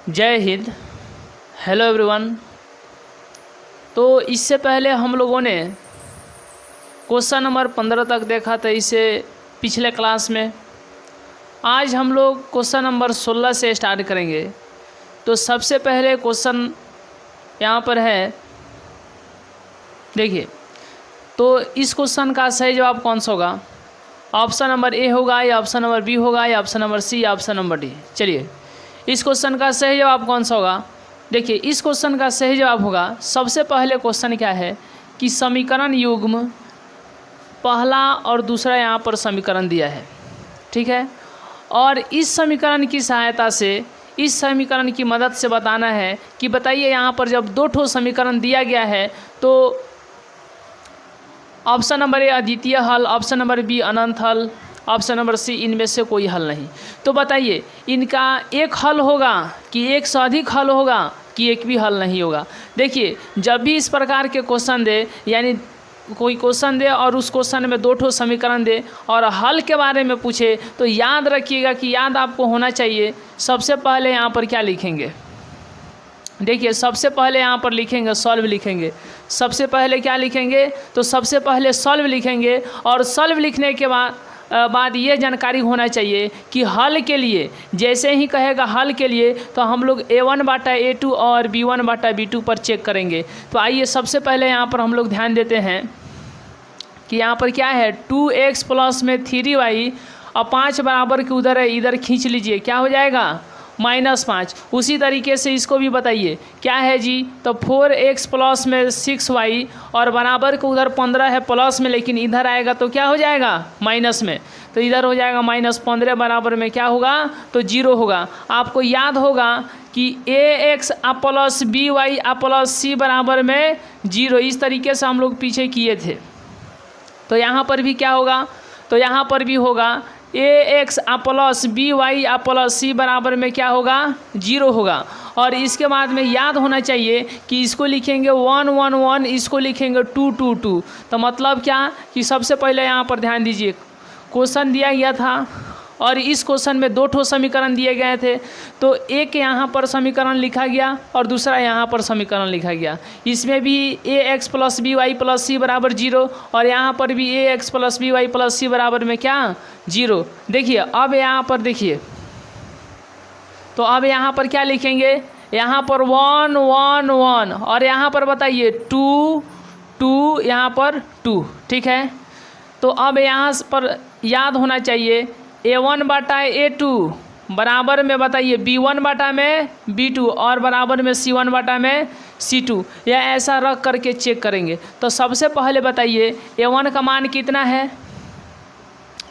जय Hind. Hello everyone. तो इससे पहले हम लोगों ने क्वेश्चन नंबर 15 तक देखा था इसे पिछले क्लास में। आज हम लोग क्वेश्चन नंबर 16 से स्टार्ट करेंगे। तो सबसे पहले क्वेश्चन यहाँ पर है, देखिए। तो इस क्वेश्चन का सही जवाब कौन सा होगा? ऑप्शन नंबर ए होगा या ऑप्शन नंबर बी होगा या ऑप्शन नंबर सी या ऑप्शन नंबर डी? चलिए, इस क्वेश्चन का सही जवाब कौन सा होगा? देखिए, इस क्वेश्चन का सही जवाब होगा, सबसे पहले क्वेश्चन क्या है कि समीकरण युग्म पहला और दूसरा यहाँ पर समीकरण दिया है, ठीक है। और इस समीकरण की सहायता से, इस समीकरण की मदद से बताना है कि बताइए यहाँ पर जब दो ठो समीकरण दिया गया है तो ऑप्शन नंबर ए अद्वितीय हल, ऑप्शन नंबर बी अनंत हल, ऑप्शन नंबर सी इनमें से कोई हल नहीं। तो बताइए इनका एक हल होगा कि एक से अधिक हल होगा कि एक भी हल नहीं होगा? देखिए, जब भी इस प्रकार के क्वेश्चन दे, यानी कोई क्वेश्चन दे और उस क्वेश्चन में दो ठो समीकरण दे और हल के बारे में पूछे, तो याद रखिएगा कि याद आपको होना चाहिए, सबसे पहले यहाँ पर क्या लिखेंगे? देखिए, सबसे पहले यहाँ पर लिखेंगे सॉल्व लिखेंगे। सबसे पहले क्या लिखेंगे? तो सबसे पहले सॉल्व लिखेंगे। और सॉल्व लिखने के बाद ये जानकारी होना चाहिए कि हल के लिए, जैसे ही कहेगा हल के लिए, तो हम लोग A1/A2 और B1/B2 पर चेक करेंगे। तो आइए सबसे पहले यहाँ पर हम लोग ध्यान देते हैं कि यहाँ पर क्या है, 2x प्लस में 3y और 5 बराबर के उधर है, इधर खींच लीजिए, क्या हो जाएगा? -5। उसी तरीके से इसको भी बताइए क्या है जी? तो 4x प्लस में 6y और बराबर के उधर 15 है प्लस में, लेकिन इधर आएगा तो क्या हो जाएगा? माइनस में। तो इधर हो जाएगा -15 बराबर में क्या होगा? तो 0 होगा। आपको याद होगा कि ax plus by plus c बराबर में 0, इस तरीके से हम लोग पीछे किए थे। तो यहाँ पर भी क्या होगा? तो यहाँ पर भी होगा ax plus by plus c बराबर में क्या होगा? 0 होगा। और इसके बाद में याद होना चाहिए कि इसको लिखेंगे 1 1 1, इसको लिखेंगे 2 2 2। तो मतलब क्या कि सबसे पहले यहाँ पर ध्यान दीजिए, क्वेश्चन दिया गया था और इस क्वेश्चन में दो ठो समीकरण दिए गए थे। तो एक यहाँ पर समीकरण लिखा गया और दूसरा यहाँ पर समीकरण लिखा गया। इसमें भी ax plus by plus c बराबर 0 और यहाँ पर भी ax plus by plus c बराबर में क्या? 0। देखिए, अब यहाँ पर देखिए, तो अब यहाँ पर क्या लिखेंगे? यहाँ पर 1 1 1 और यहाँ पर बताइए 2 2, यहाँ पर 2, ठीक है। तो अब यहाँ पर याद होना चाहिए A1/A2 बराबर में बताइए B1/B2 और बराबर में C1/C2, या ऐसा रख करके चेक करेंगे। तो सबसे पहले बताइए A1 का मान कितना है?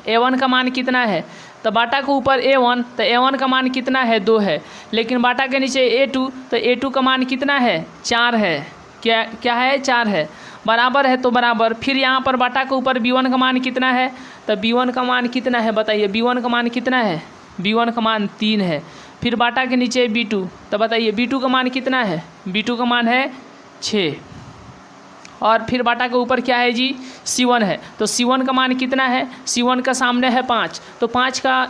A1 का मान कितना है? तो बाटा के ऊपर A1, तो A1 का मान कितना है? 2 है। लेकिन बाटा के नीचे A2, तो A2 का मान कितना है? 4 है। क्या है? 4 है। बराबर है तो बराबर। फिर यहाँ पर बाटा के ऊपर B1 का मान कितना है? तो B1 का मान कितना है बताइए? B1 का मान कितना है? B1 का मान 3 है। फिर बाटा के नीचे B2, तो बताइए B2 का मान कितना है? B2 का मान है 6। और फिर बाटा के ऊपर क्या है जी? C1 है। तो C1 का मान कितना है? C1 का सामने है 5, तो 5 का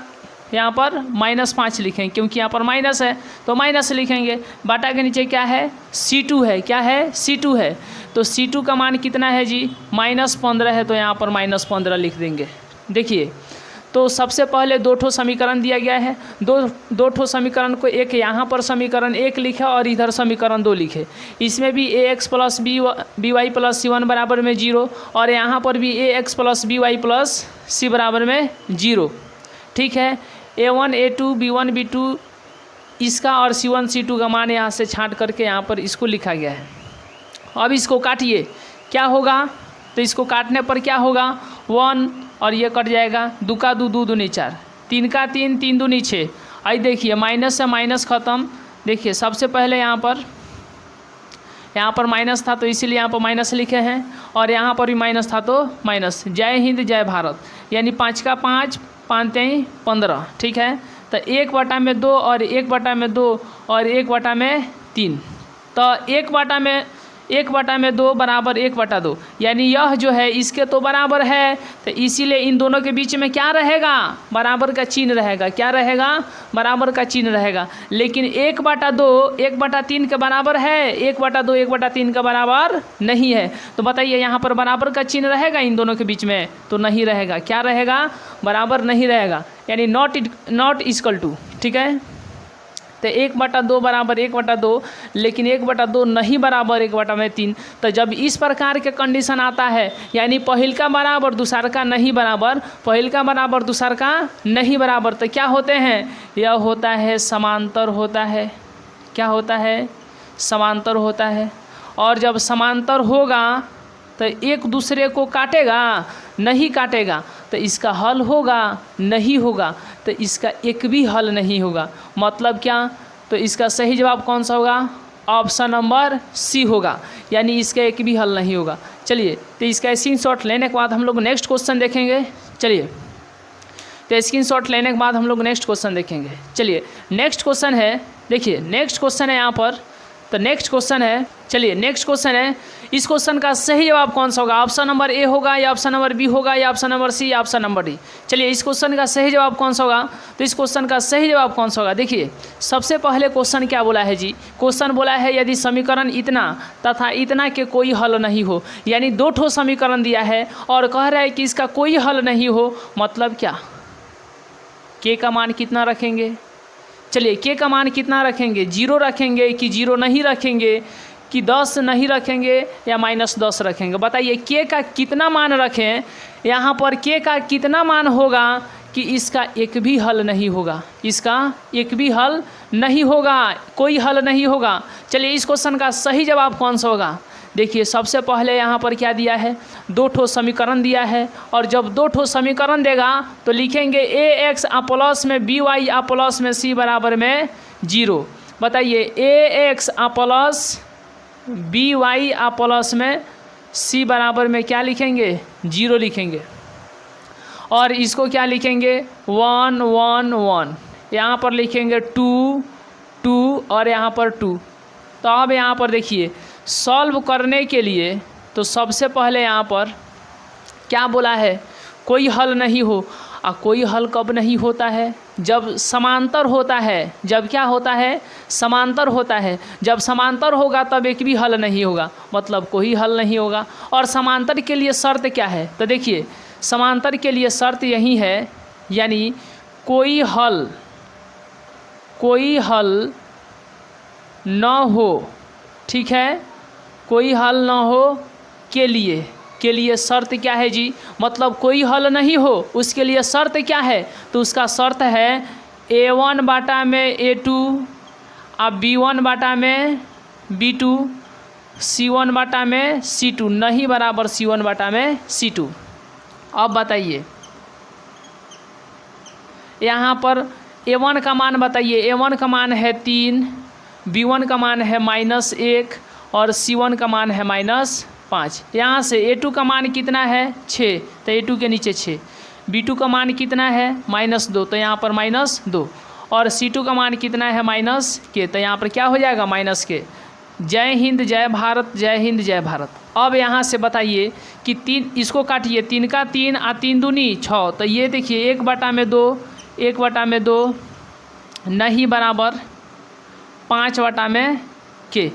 यहाँ पर -5 लिखेंगे, क्योंकि यहाँ पर माइनस है तो माइनस लिखेंगे। बाटा के नीचे क्या है? C2 है। क्या है? C2 है। तो C2 का मान कितना है जी? -15 है, तो यहाँ पर -15 लिख देंगे। देखिए, तो सबसे पहले दो ठो समीकरण दिया गया है। दो ठो समीकरण को, एक यहाँ पर समीकरण 1 लिखे और इधर समीकरण 2 लिखे। इसमें भी ax plus by plus c1 बराबर में 0 और यहाँ पर भी ax plus by plus c बराबर में 0, ठीक है। A1 A2 B1 B2 इसका और C1 C2 का मान यहाँ से छांट करके यहाँ पर इसको लिखा गया है। अब इसको काटिए, क्या होगा? तो इसको काटने पर क्या होगा? 1 और ये कट जाएगा, 2 का 2 2 दूनी 4, 3 का 3 3 दूनी 6। आई देखिए, माइनस से माइनस ख़त्म। देखिए, सबसे पहले यहाँ पर माइनस था तो इसीलिए यहाँ पर माइनस लिखे हैं, और यहाँ पर भी माइनस था तो माइनस। जय हिंद जय भारत। यानी 5 का 5 5 3 15, ठीक है। तो 1/2 और 1/2 और 1/3। तो 1/2 बराबर 1/2, यानी यह जो है इसके तो बराबर है, तो इसीलिए इन दोनों के बीच में क्या रहेगा, बराबर का चिन्ह रहेगा। क्या रहेगा, बराबर का चिन्ह रहेगा। लेकिन 1/2 1/3 के बराबर है, 1/2 1/3 का बराबर नहीं है। तो बताइए यहाँ पर बराबर का चिन्ह रहेगा इन दोनों के बीच में, तो नहीं रहेगा। क्या रहेगा, बराबर नहीं रहेगा, यानी नॉट इक्वल टू। ठीक है, तो 1/2 बराबर 1/2, लेकिन 1/2 नहीं बराबर 1/3। तो जब इस प्रकार के कंडीशन आता है, यानी पहिल का बराबर दूसर का नहीं बराबर, पहिल का बराबर दूसर का नहीं बराबर, तो क्या होते हैं, यह होता है समांतर होता है। क्या होता है, समांतर होता है। और जब समांतर होगा तो एक दूसरे को काटेगा, नहीं काटेगा, तो इसका हल होगा, नहीं होगा, तो इसका एक भी हल नहीं होगा। मतलब क्या, तो इसका सही जवाब कौन सा होगा, ऑप्शन नंबर सी होगा, यानी इसका एक भी हल नहीं होगा। चलिए, तो इसका स्क्रीनशॉट लेने के बाद हम लोग नेक्स्ट क्वेश्चन देखेंगे। चलिए, तो स्क्रीनशॉट लेने के बाद हम लोग नेक्स्ट क्वेश्चन देखेंगे। चलिए, नेक्स्ट क्वेश्चन है, देखिए नेक्स्ट क्वेश्चन है यहाँ पर, तो नेक्स्ट क्वेश्चन है, चलिए नेक्स्ट क्वेश्चन है, इस क्वेश्चन का सही जवाब कौन सा होगा, ऑप्शन नंबर ए होगा या ऑप्शन नंबर बी होगा या ऑप्शन नंबर सी या ऑप्शन नंबर डी। चलिए, इस क्वेश्चन का सही जवाब कौन सा होगा, तो इस क्वेश्चन का सही जवाब कौन सा होगा, देखिए सबसे पहले क्वेश्चन क्या बोला है जी, क्वेश्चन बोला है यदि समीकरण इतना तथा इतना के कोई हल नहीं हो, यानी 2 ठो समीकरण दिया है और कह रहा है कि इसका कोई हल नहीं हो। मतलब क्या, के का मान कितना रखेंगे, चलिए के का मान कितना रखेंगे, 0 रखेंगे कि 0 नहीं रखेंगे, कि 10 नहीं रखेंगे या -10 रखेंगे। बताइए के का कितना मान रखें, यहाँ पर के का कितना मान होगा कि इसका एक भी हल नहीं होगा, इसका एक भी हल नहीं होगा, कोई हल नहीं होगा। चलिए, इस क्वेश्चन का सही जवाब कौन सा होगा, देखिए सबसे पहले यहाँ पर क्या दिया है, 2 ठो समीकरण दिया है, और जब 2 ठो समीकरण देगा तो लिखेंगे ax प्लस में by प्लस में c बराबर में 0। बताइए ax प्लस by प्लस में c बराबर में क्या लिखेंगे, 0 लिखेंगे, और इसको क्या लिखेंगे 1 1 1, यहाँ पर लिखेंगे 2 2 और यहाँ पर 2। तो अब यहाँ पर देखिए सॉल्व करने के लिए तो सबसे पहले यहाँ पर क्या बोला है, कोई हल नहीं हो। और कोई हल कब नहीं होता है, जब समांतर होता है। जब क्या होता है, समांतर होता है। जब समांतर होगा तब एक भी हल नहीं होगा, मतलब कोई हल नहीं होगा। और समांतर के लिए शर्त क्या है, तो देखिए समांतर के लिए शर्त यही है, यानी कोई हल न हो, ठीक है, कोई हल न हो के लिए शर्त क्या है जी, मतलब कोई हल नहीं हो उसके लिए शर्त क्या है, तो उसका शर्त है a1 बाटा में a2, अब b1 बाटा में b2, c1 बाटा में c2 नहीं बराबर c1 बाटा में c2। अब बताइए यहाँ पर a1 का मान बताइए, a1 का मान है 3, b1 का मान है -1 और c1 का मान है -5। यहाँ से a2 का मान कितना है 6, तो a2 के नीचे 6, b2 का मान कितना है -2, तो यहाँ पर -2, और c2 का मान कितना है -k, तो यहाँ पर क्या हो जाएगा -k। जय हिंद जय भारत, जय हिंद जय भारत। अब यहाँ से बताइए कि 3, इसको काटिए, 3 का 3 और 3 दूनी 6, तो ये देखिए 1/2, 1/2 नहीं बराबर 5/में k।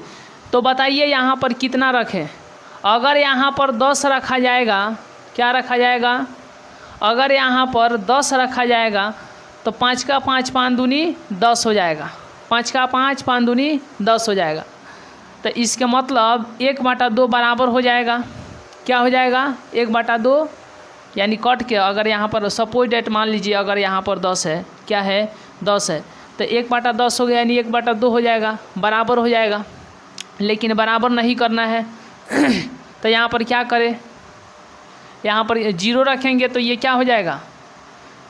तो बताइए यहाँ पर कितना रखें, अगर यहाँ पर 10 रखा जाएगा, क्या रखा जाएगा, अगर यहाँ पर 10 रखा जाएगा तो 5 का 5 5 दूनी 10 हो जाएगा, 5 का 5 5 दूनी 10 हो जाएगा। तो इसके मतलब 1/2 बराबर हो जाएगा, क्या हो जाएगा 1/2, यानी कट के अगर यहाँ पर सपोज डेट मान लीजिए अगर यहाँ पर 10 है, क्या है 10 है, तो 1/10 हो गया, यानी 1/2 हो जाएगा, बराबर हो जाएगा। लेकिन बराबर नहीं करना है तो यहाँ पर क्या करें, यहाँ पर 0 रखेंगे तो ये क्या हो जाएगा,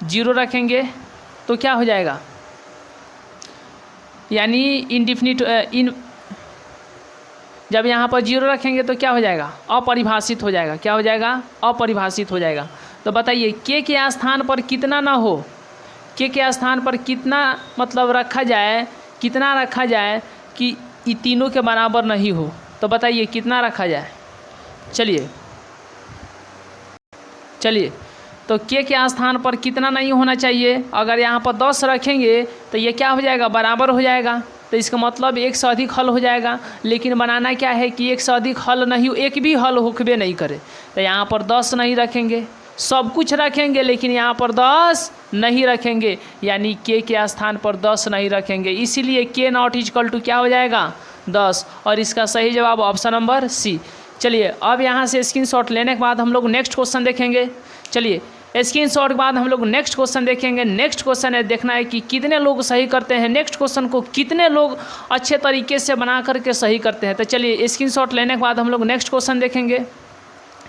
0 रखेंगे तो क्या हो जाएगा, यानी इंडिफिनिट जब यहाँ पर 0 रखेंगे तो क्या हो जाएगा, अपरिभाषित हो जाएगा। क्या हो जाएगा, अपरिभाषित हो जाएगा। तो बताइए के स्थान पर कितना ना हो, के स्थान पर कितना मतलब रखा जाए, कितना रखा जाए कि ये तीनों के बराबर नहीं हो। तो बताइए कितना रखा जाए। चलिए तो के स्थान पर कितना नहीं होना चाहिए। अगर यहाँ पर 10 रखेंगे तो ये क्या हो जाएगा, बराबर हो जाएगा। तो इसका मतलब एक से अधिक हल हो जाएगा। लेकिन बनाना क्या है कि एक से अधिक हल नहीं, एक भी हल होकबे नहीं करे। तो यहाँ पर 10 नहीं रखेंगे, सब कुछ रखेंगे लेकिन यहाँ पर 10 नहीं रखेंगे, यानी के स्थान पर 10 नहीं रखेंगे। इसीलिए के नॉट इक्वल टू क्या हो जाएगा, 10। और इसका सही जवाब ऑप्शन नंबर सी। चलिए अब यहाँ से स्क्रीनशॉट लेने के बाद हम लोग नेक्स्ट क्वेश्चन देखेंगे। चलिए स्क्रीनशॉट के बाद हम लोग नेक्स्ट क्वेश्चन देखेंगे। नेक्स्ट क्वेश्चन है, देखना है कि कितने लोग सही करते हैं, नेक्स्ट क्वेश्चन को कितने लोग अच्छे तरीके से बना करके सही करते हैं। तो चलिए स्क्रीनशॉट लेने के बाद हम लोग नेक्स्ट क्वेश्चन देखेंगे।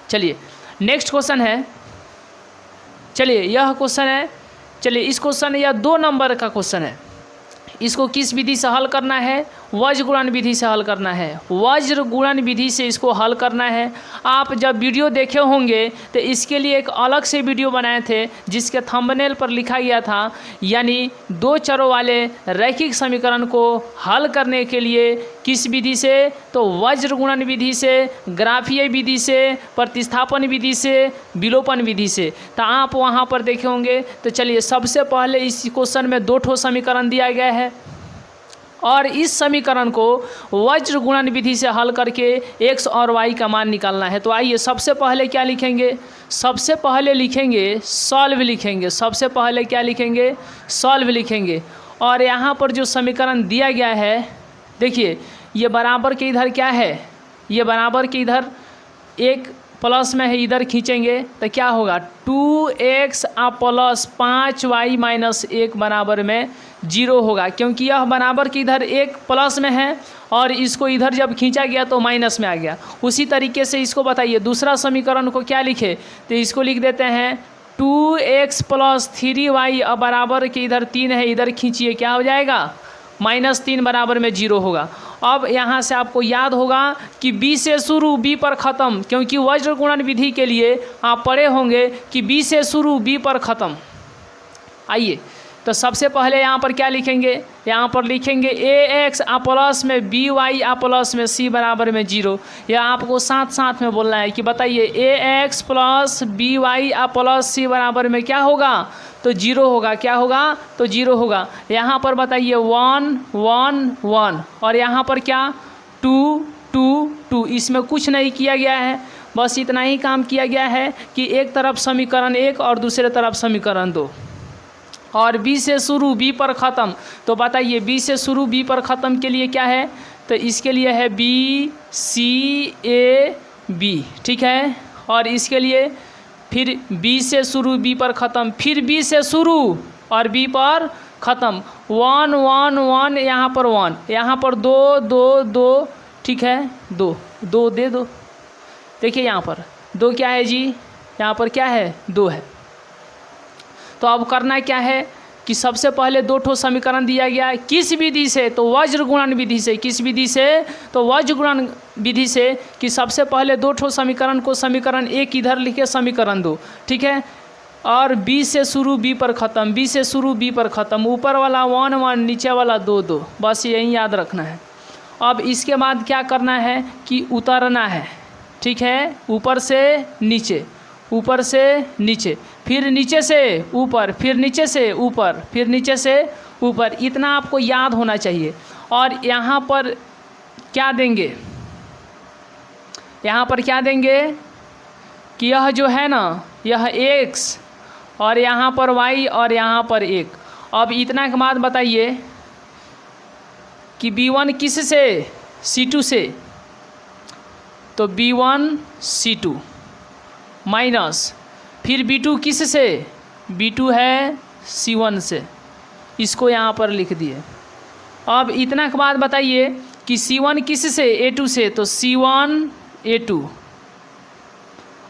चलिए नेक्स्ट क्वेश्चन है, चलिए यह क्वेश्चन है, चलिए इस क्वेश्चन यह 2 नंबर का क्वेश्चन है। इसको किस विधि से हल करना है, वज्र गुणन विधि से हल करना है। वज्र गुणन विधि से इसको हल करना है। आप जब वीडियो देखे होंगे तो इसके लिए एक अलग से वीडियो बनाए थे जिसके थंबनेल पर लिखा गया था, यानी 2 चरों वाले रैखिक समीकरण को हल करने के लिए किस विधि से, तो वज्र गुणन विधि से, ग्राफीय विधि से, प्रतिस्थापन विधि से, विलोपन विधि से। तो आप वहाँ पर देखे होंगे। तो चलिए सबसे पहले इस क्वेश्चन में 2 ठो समीकरण दिया गया है और इस समीकरण को वज्र गुणन विधि से हल करके x और y का मान निकालना है। तो आइए सबसे पहले क्या लिखेंगे, सबसे पहले लिखेंगे सॉल्व लिखेंगे। सबसे पहले क्या लिखेंगे, सॉल्व लिखेंगे। और यहाँ पर जो समीकरण दिया गया है, देखिए ये बराबर के इधर क्या है, ये बराबर के इधर एक प्लस में है, इधर खींचेंगे तो क्या होगा, 2x प्लस 5y माइनस 1 बराबर में 0 होगा, क्योंकि यह बराबर के इधर एक प्लस में है और इसको इधर जब खींचा गया तो माइनस में आ गया। उसी तरीके से इसको बताइए दूसरा समीकरण को क्या लिखे, तो इसको लिख देते हैं 2x प्लस 3y बराबर के इधर 3 है, इधर खींचिए क्या हो जाएगा, -3 बराबर में 0 होगा। अब यहाँ से आपको याद होगा कि b से शुरू b पर ख़त्म, क्योंकि वज्र गुणन विधि के लिए आप पढ़े होंगे कि b से शुरू b पर ख़त्म। आइए तो सबसे पहले यहाँ पर क्या लिखेंगे, यहाँ पर लिखेंगे ax प्लस में by प्लस में c बराबर में 0। यह आपको साथ साथ में बोलना है कि बताइए ax plus by plus c बराबर में क्या होगा, तो 0 होगा। क्या होगा, तो 0 होगा। यहाँ पर बताइए 1 1 1 और यहाँ पर क्या 2 2 2। इसमें कुछ नहीं किया गया है, बस इतना ही काम किया गया है कि एक तरफ समीकरण 1 और दूसरे तरफ समीकरण 2 और b से शुरू b पर ख़त्म। तो बताइए b से शुरू b पर ख़त्म के लिए क्या है, तो इसके लिए है b c a b, ठीक है। और इसके लिए फिर b से शुरू b पर ख़त्म, फिर b से शुरू और b पर ख़त्म। 1 1 1 यहाँ पर 1, यहाँ पर 2 2 2, ठीक है, 2 2 दे दो। देखिए यहाँ पर 2 क्या है जी, यहाँ पर क्या है, 2 है। तो अब करना क्या है कि सबसे पहले 2 ठो समीकरण दिया गया है, किस विधि से, तो वज्र गुणन विधि से। किस विधि से, तो वज्र गुणन विधि से कि सबसे पहले 2 ठो समीकरण को समीकरण 1 इधर लिखे, समीकरण 2, ठीक है। और b से शुरू b पर ख़त्म, b से शुरू b पर ख़त्म, ऊपर वाला 1 1 नीचे वाला 2 2, बस यही याद रखना है। अब इसके बाद क्या करना है कि उतरना है, ठीक है, ऊपर से नीचे, ऊपर से नीचे, फिर नीचे से ऊपर, फिर नीचे से ऊपर, फिर नीचे से ऊपर, इतना आपको याद होना चाहिए। और यहाँ पर क्या देंगे, यहाँ पर क्या देंगे कि यह जो है ना, यह x और यहाँ पर y और यहाँ पर 1। अब इतना के बाद बताइए कि b1 किस से, c2 से, तो b1 c2 माइनस फिर b2 किस से, b2 है c1 से, इसको यहाँ पर लिख दिए। अब इतना के बाद बताइए कि c1 किस से, a2 से, तो c1 a2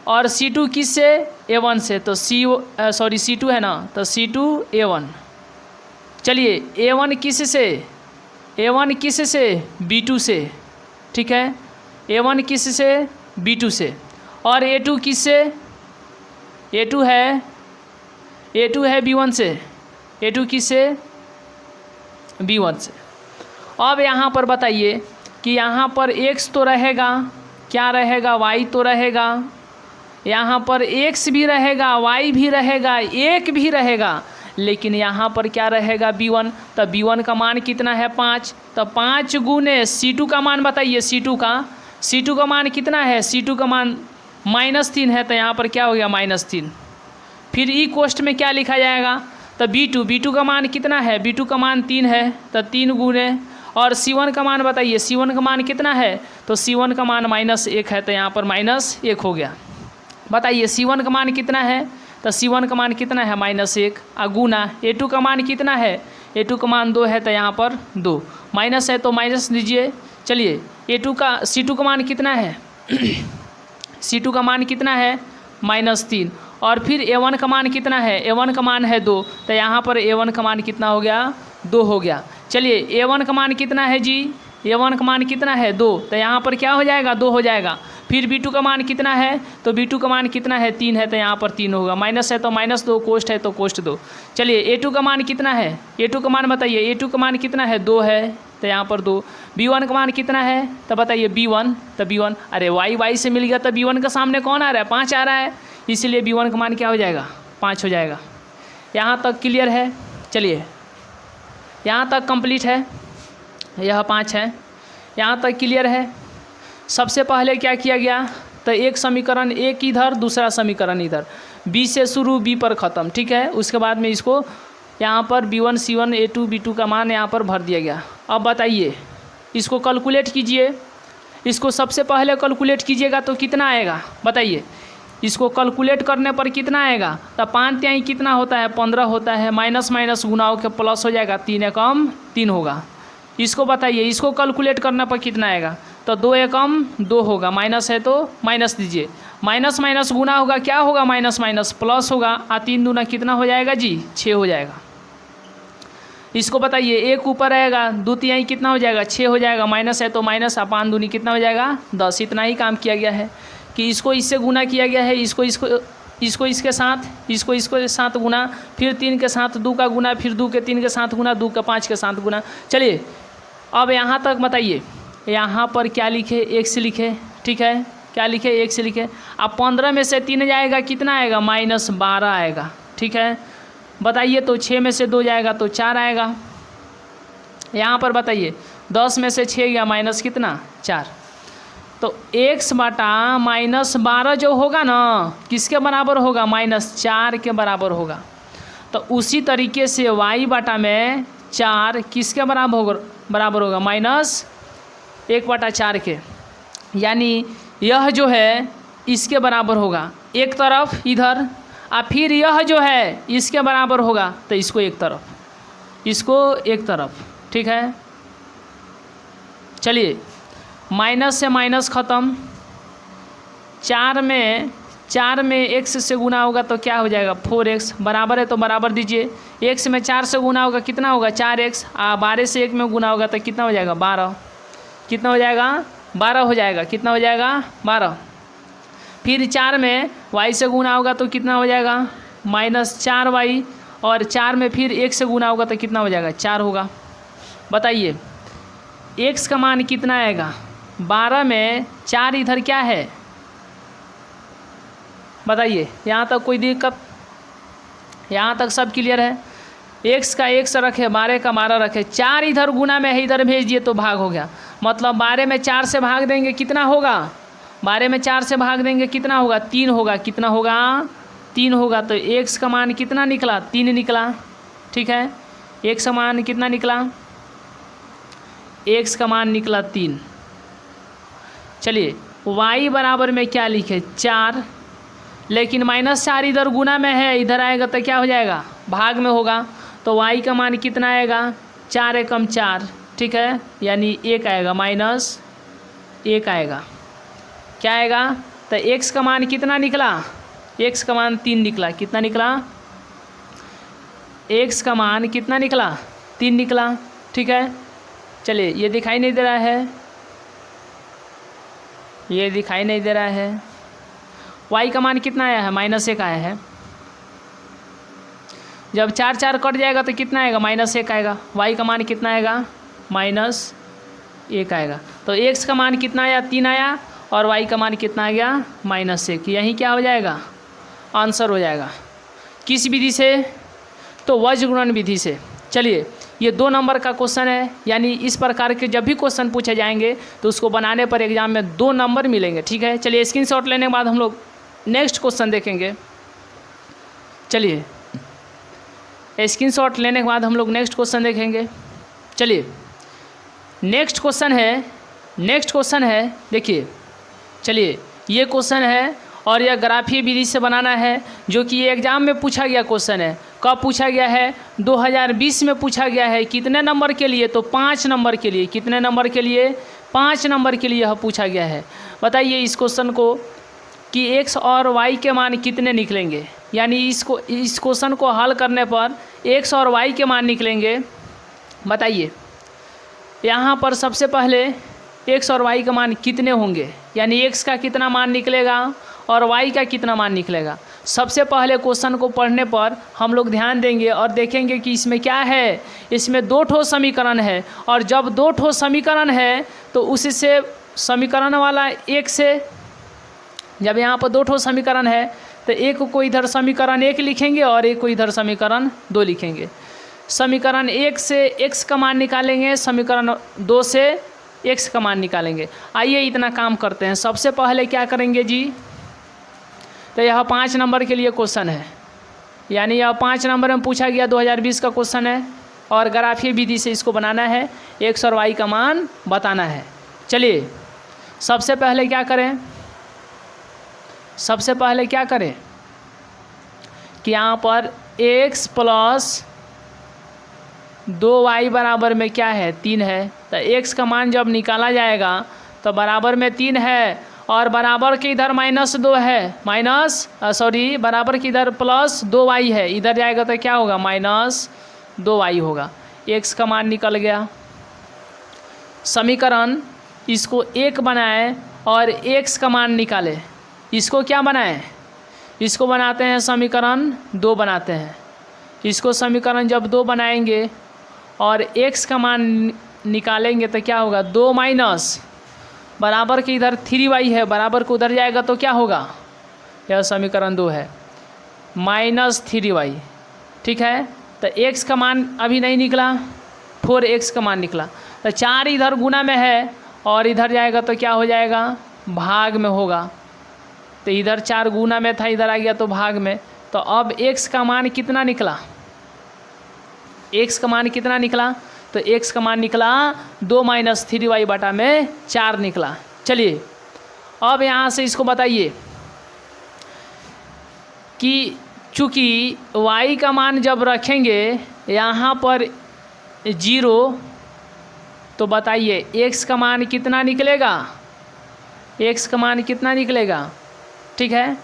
और c2 किस से, a1 से, तो c2 है ना, तो c2 a1। चलिए a1 किस से, a1 किस से, b2 से, ठीक है, a1 किस से, b2 से। और a2 किस से, a2 है b1 से, a2 किस से, b1 से। अब यहाँ पर बताइए कि यहाँ पर x तो रहेगा, क्या रहेगा, y तो रहेगा, यहाँ पर x भी रहेगा, y भी रहेगा, 1 भी रहेगा, लेकिन यहाँ पर क्या रहेगा b1। तो b1 का मान कितना है 5। तो 5 गुने c2 का मान बताइए, c2 का मान कितना है, c2 का मान -3 है, तो यहाँ पर क्या हो गया -3। फिर ई कोष्ट में क्या लिखा जाएगा, तो b2 का मान कितना है, b2 का मान 3 है, तो 3 गुने, और c1 का मान बताइए, c1 का मान कितना है, तो c1 का मान -1 है, तो यहाँ पर -1 हो गया। बताइए c1 का मान कितना है, तो c1 का मान कितना है -1, गुना a2 का मान कितना है, a2 का मान 2 है, तो यहाँ पर 2 माइनस है तो माइनस दीजिए। चलिए c2 का मान कितना है c2 का मान कितना है -3, और फिर a1 का मान कितना है, a1 का मान है 2, तो यहाँ पर a1 का मान कितना हो गया, 2 हो गया। चलिए a1 का मान कितना है जी, a1 का मान कितना है 2, तो यहाँ पर क्या हो जाएगा, 2 हो जाएगा। फिर b2 का मान कितना है, तो b2 का मान कितना है 3 है, तो यहाँ पर 3 होगा, माइनस है तो -2, कोष्ट है तो कोष्ट 2। चलिए a2 का मान कितना है, a2 का मान बताइए, a2 का मान कितना है 2 है, तो यहाँ पर 2। b1 का मान कितना है, तो बताइए b1, तो b1, अरे y से मिल गया, तो b1 का सामने कौन आ रहा है, 5 आ रहा है, इसलिए b1 का मान क्या हो जाएगा, 5 हो जाएगा। यहाँ तक क्लियर है। चलिए यहाँ तक कंप्लीट है, यह 5 है, यहाँ तक क्लियर है। सबसे पहले क्या किया गया, तो एक समीकरण एक इधर, दूसरा समीकरण इधर, b से शुरू b पर ख़त्म, ठीक है। उसके बाद में इसको यहाँ पर b1 c1 a2 b2 का मान यहाँ पर भर दिया गया। अब बताइए इसको कैलकुलेट कीजिए, इसको सबसे पहले कैलकुलेट कीजिएगा तो कितना आएगा, बताइए इसको कैलकुलेट करने पर कितना आएगा, तो 5 तिहाई कितना होता है, 15 होता है, माइनस माइनस गुना होकर प्लस हो जाएगा, 3 एकम 3 होगा। इसको बताइए इसको कैलकुलेट करने पर कितना आएगा, तो 2 एकम 2 होगा, माइनस है तो माइनस दीजिए, माइनस माइनस गुना होगा, क्या होगा, माइनस माइनस प्लस होगा, 3 दूना कितना हो जाएगा जी, 6 हो जाएगा। इसको बताइए 1 ऊपर आएगा, 2 तिहाई कितना हो जाएगा, 6 हो जाएगा, माइनस है तो माइनस, 5 दूनी कितना हो जाएगा, 10। इतना ही काम किया गया है कि इसको इससे गुना किया गया है, इसको इसके साथ, इसको इसके साथ गुना, फिर 3 के साथ 2 का गुना, फिर 2 के 3 के साथ गुना, 2 का 5 के साथ गुना। चलिए अब यहाँ तक बताइए, यहाँ पर क्या लिखे, x लिखे, ठीक है, क्या लिखे, x लिखे। अब 15 में से 3 जाएगा, कितना आएगा, -12 आएगा, ठीक है। बताइए तो 6 में से 2 जाएगा तो 4 आएगा। यहाँ पर बताइए 10 में से 6 गया, माइनस कितना, 4। तो x बटा -12 जो होगा ना, किसके बराबर होगा, -4 के बराबर होगा। तो उसी तरीके से y बटा में 4 किसके बराबर होगा, -1/4 के, यानी यह जो है इसके बराबर होगा एक तरफ इधर, और फिर यह जो है इसके बराबर होगा, तो इसको एक तरफ, इसको एक तरफ, ठीक है। चलिए माइनस से माइनस ख़त्म, 4 में x से गुना होगा तो क्या हो जाएगा, 4x, बराबर है तो बराबर दीजिए, x में 4 से गुना होगा कितना होगा, 4x, 12 से 1 में गुना होगा तो कितना हो जाएगा, 12, कितना हो जाएगा, 12 हो जाएगा, कितना हो जाएगा, 12। फिर 4 में y से गुना होगा तो कितना हो जाएगा, -4y, और 4 में फिर 1 से गुना होगा तो कितना हो जाएगा, 4 होगा। बताइए x का मान कितना आएगा, 12 में 4 इधर क्या है, बताइए। यहाँ तक कोई दिक्कत, यहाँ तक सब क्लियर है। x का 1 रखे, 12 का 12 रखे, 4 इधर गुना में है, इधर भेज दिए तो भाग हो गया। मतलब 12 में 4 से भाग देंगे कितना होगा, 12 में 4 से भाग देंगे कितना होगा, 3 होगा, कितना होगा, 3 होगा। तो x का मान कितना निकला, 3 निकला, ठीक है। x का मान कितना निकला, x का मान निकला 3। चलिए y बराबर में क्या लिखे, 4, लेकिन -4 इधर गुना में है, इधर आएगा तो क्या हो जाएगा, भाग में होगा। तो y का मान कितना आएगा, 4 एकम 4, ठीक है, यानी 1 आएगा, -1 आएगा, क्या आएगा। तो x का मान कितना निकला, x का मान 3 निकला, कितना निकला, x का मान कितना निकला, 3 निकला, ठीक है। चलिए ये दिखाई नहीं दे रहा है, ये दिखाई नहीं दे रहा है। y का मान कितना आया है, -1 आया है। जब 4 4 कट जाएगा तो कितना आएगा, -1 आएगा। y का मान कितना आएगा, -1 आएगा। तो x का मान कितना आया, 3 आया, और y का मान कितना आ गया, -1। यही क्या हो जाएगा, आंसर हो जाएगा। किस विधि से, तो वज्र गुणन विधि से। चलिए, ये 2 नंबर का क्वेश्चन है, यानी इस प्रकार के जब भी क्वेश्चन पूछे जाएंगे तो उसको बनाने पर एग्जाम में 2 नंबर मिलेंगे। ठीक है, चलिए स्क्रीनशॉट लेने के बाद हम लोग नेक्स्ट क्वेश्चन देखेंगे। चलिए स्क्रीनशॉट लेने के बाद हम लोग नेक्स्ट क्वेश्चन देखेंगे। चलिए नेक्स्ट क्वेश्चन है, देखिए, चलिए ये क्वेश्चन है और यह ग्राफीय विधि से बनाना है, जो कि ये एग्जाम में पूछा गया क्वेश्चन है। कब पूछा गया है, 2020 में पूछा गया है। कितने नंबर के लिए, तो 5 नंबर के लिए। कितने नंबर के लिए, 5 नंबर के लिए यह पूछा गया है। बताइए इस क्वेश्चन को कि x और y के मान कितने निकलेंगे, यानी इस क्वेश्चन को हल करने पर x और y के मान निकलेंगे। बताइए यहाँ पर सबसे पहले x और y का मान कितने होंगे, यानी x का कितना मान निकलेगा और y का कितना मान निकलेगा। सबसे पहले क्वेश्चन को पढ़ने पर हम लोग ध्यान देंगे और देखेंगे कि इसमें क्या है। इसमें 2 ठो समीकरण है, और जब 2 ठो समीकरण है तो उससे समीकरण वाला एक से, जब यहाँ पर 2 ठो समीकरण है तो एक को इधर समीकरण 1 लिखेंगे और एक को इधर समीकरण 2 लिखेंगे। समीकरण 1 से x का मान निकालेंगे, समीकरण 2 से x का मान निकालेंगे। आइए इतना काम करते हैं। सबसे पहले क्या करेंगे जी, तो यह 5 नंबर के लिए क्वेश्चन है, यानी यह 5 नंबर में पूछा गया 2020 का क्वेश्चन है, और ग्राफीय विधि से इसको बनाना है, x और y का मान बताना है। चलिए सबसे पहले क्या करें कि यहाँ पर x प्लस 2y बराबर में क्या है, 3 है। तो x का मान जब निकाला जाएगा तो बराबर में 3 है, और बराबर के इधर -2 है, बराबर के इधर +2y है, इधर जाएगा तो क्या होगा, -2y होगा। x का मान निकल गया। समीकरण इसको 1 बनाए और x का मान निकाले। इसको क्या बनाएं, इसको बनाते हैं समीकरण 2 बनाते हैं। इसको समीकरण जब 2 बनाएंगे और x का मान निकालेंगे तो क्या होगा, 2 माइनस बराबर के इधर 3y है, बराबर को उधर जाएगा तो क्या होगा, यह समीकरण 2 है, -3y। ठीक है, तो x का मान अभी नहीं निकला, 4x का मान निकला। तो 4 इधर गुना में है और इधर जाएगा तो क्या हो जाएगा, भाग में होगा। तो इधर 4 गुना में था, इधर आ गया तो भाग में। तो अब x का मान कितना निकला, x का मान कितना निकला, तो x का मान निकला 2 - 3y बटा में 4 निकला। चलिए अब यहाँ से इसको बताइए कि चूँकि y का मान जब रखेंगे यहाँ पर 0, तो बताइए x का मान कितना निकलेगा, x का मान कितना निकलेगा। ठीक है,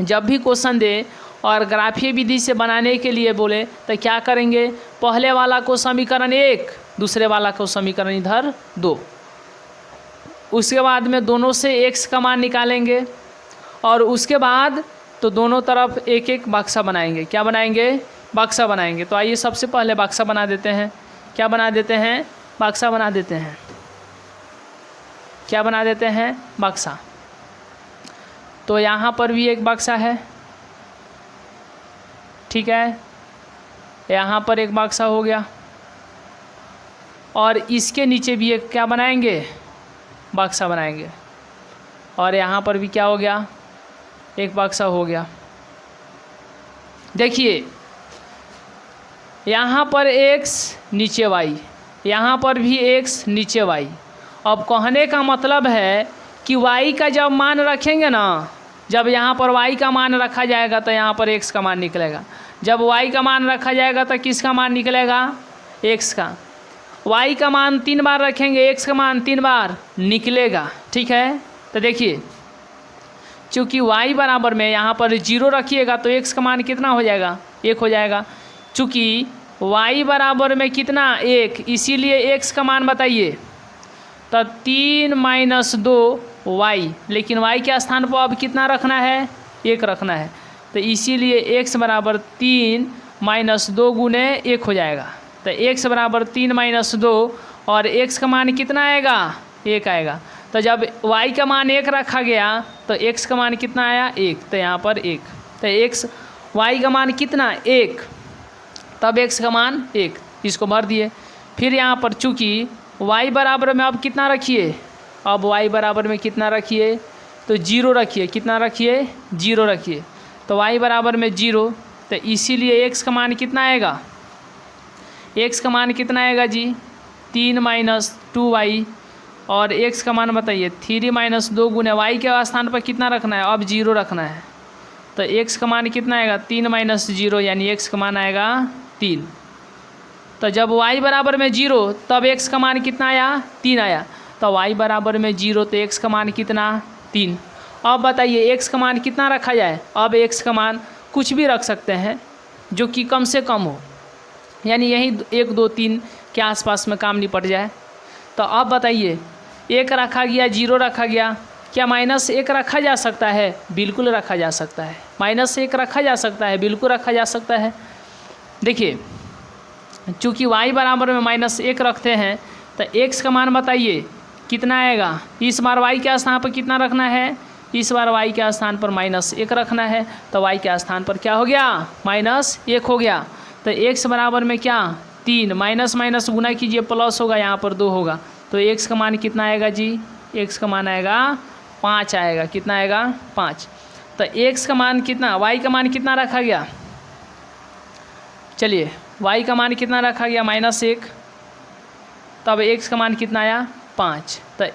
जब भी क्वेश्चन दे और ग्राफीय विधि से बनाने के लिए बोले तो क्या करेंगे, पहले वाला को समीकरण 1, दूसरे वाला को समीकरण इधर 2, उसके बाद में दोनों से x का मान निकालेंगे, और उसके बाद तो दोनों तरफ एक एक बक्सा बनाएंगे। क्या बनाएंगे, बक्सा बनाएंगे। तो आइए सबसे पहले बक्सा बना देते हैं। क्या बना देते हैं, बक्सा बना देते हैं। क्या बना देते हैं, बक्सा। तो यहाँ पर भी एक बक्सा है, ठीक है, यहाँ पर एक बक्सा हो गया, और इसके नीचे भी एक क्या बनाएंगे, बक्सा बनाएंगे, और यहाँ पर भी क्या हो गया, एक बक्सा हो गया। देखिए यहाँ पर x नीचे y, यहाँ पर भी x नीचे y। अब कहने का मतलब है कि y का जब मान रखेंगे ना, जब यहाँ पर y का मान रखा जाएगा तो यहाँ पर x का मान निकलेगा। जब y का मान रखा जाएगा तो किसका मान निकलेगा, x का। y का मान 3 बार रखेंगे, x का मान 3 बार निकलेगा। ठीक है, तो देखिए चूँकि y बराबर में यहाँ पर 0 रखिएगा तो x का मान कितना हो जाएगा, 1 हो जाएगा। चूँकि y बराबर में कितना, 1, इसीलिए x का मान बताइए, तो 3 - 2y, लेकिन y के स्थान पर अब कितना रखना है, 1 रखना है। तो इसीलिए x बराबर 3 - 2 गुने 1 हो जाएगा। तो x बराबर 3 - 2 और x का मान कितना आएगा, 1 आएगा। तो जब y का मान 1 रखा गया तो x का मान कितना आया, 1, तो यहाँ पर 1। तो y का मान कितना, 1, तब x का मान 1, इसको भर दिए। फिर यहाँ पर चूँकि y बराबर में अब कितना रखिए, अब y बराबर में कितना रखिए, तो 0 रखिए। कितना रखिए, 0 रखिए। तो y बराबर में 0, तो इसीलिए x का मान कितना आएगा, x का मान कितना आएगा जी, 3 माइनस 2y, और x का मान बताइए 3 माइनस 2 गुने y के स्थान पर कितना रखना है, अब 0 रखना है। तो x का मान कितना आएगा, 3 माइनस 0, यानी x का मान आएगा 3। तो जब y बराबर में 0 तब x का मान कितना आया, 3 आया। तो y बराबर में 0 तो x का मान कितना, 3। अब बताइए x का मान कितना रखा जाए, अब x का मान कुछ भी रख सकते हैं जो कि कम से कम हो, यानी यही 1 2 3 के आसपास में काम निपट जाए। तो अब बताइए 1 रखा गया, 0 रखा गया, क्या -1 रखा जा सकता है, बिल्कुल रखा जा सकता है। -1 रखा जा सकता है, बिल्कुल रखा जा सकता है। देखिए चूँकि y बराबर में -1 रखते हैं तो x का मान बताइए कितना आएगा। इस बार y के स्थान पर कितना रखना है, इस बार y के स्थान पर -1 रखना है। तो y के स्थान पर क्या हो गया, -1 हो गया। तो x बराबर में क्या, 3, माइनस माइनस गुना कीजिए, प्लस होगा, यहाँ पर 2 होगा। तो x का मान कितना आएगा जी, x का मान आएगा 5 आएगा। कितना आएगा, 5। तो x का मान कितना, y का मान कितना रखा गया, चलिए y का मान कितना रखा गया, -1, तब x का मान कितना आया, 5। तो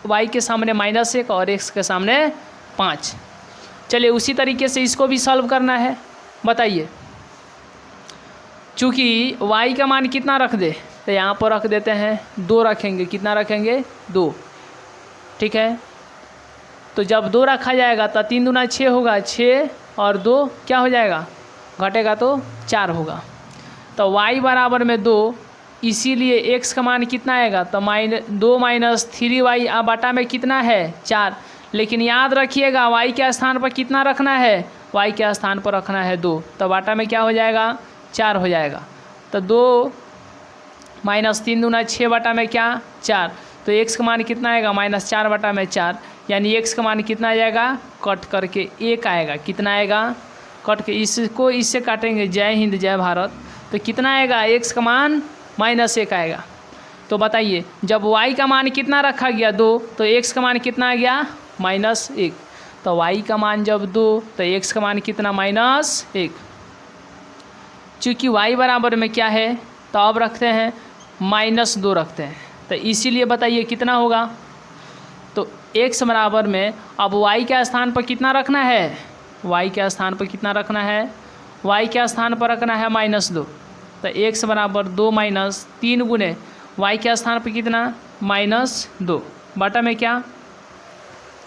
y के सामने -1 और x के सामने 5। चलिए उसी तरीके से इसको भी सॉल्व करना है। बताइए चूँकि y का मान कितना रख दे, तो यहाँ पर रख देते हैं 2 रखेंगे। कितना रखेंगे, 2, ठीक है। तो जब 2 रखा जाएगा तो 3 दूना 6 होगा, 6 और 2 क्या हो जाएगा, घटेगा तो 4 होगा। तो y बराबर में 2, इसीलिए x का मान कितना आएगा, तो 2 माइनस 3y बटा में कितना है, 4। लेकिन याद रखिएगा y के स्थान पर कितना रखना है, y के स्थान पर रखना है 2, तो बाटा में क्या हो जाएगा, 4 हो जाएगा। तो 2 माइनस 3 दूना 6 बटा में क्या, 4। तो x का मान कितना आएगा, -4 बटा में 4, यानी x का मान कितना आ जाएगा, कट करके 1 आएगा। कितना आएगा, कट के इसको इससे काटेंगे, जय हिंद जय भारत। तो कितना आएगा, x का मान -1 आएगा। तो बताइए जब y का मान कितना रखा गया, 2, तो x का मान कितना आ गया, -1। तो y का मान जब 2 तो x का मान कितना, -1। चूँकि y बराबर में क्या है, तो अब रखते हैं -2 रखते हैं। तो इसीलिए बताइए कितना होगा, तो x बराबर में अब y के स्थान पर कितना रखना है, y के स्थान पर कितना रखना है, y के स्थान पर रखना है -2। तो x बराबर 2 माइनस 3 गुने y के स्थान पर कितना, -2 बटा में क्या,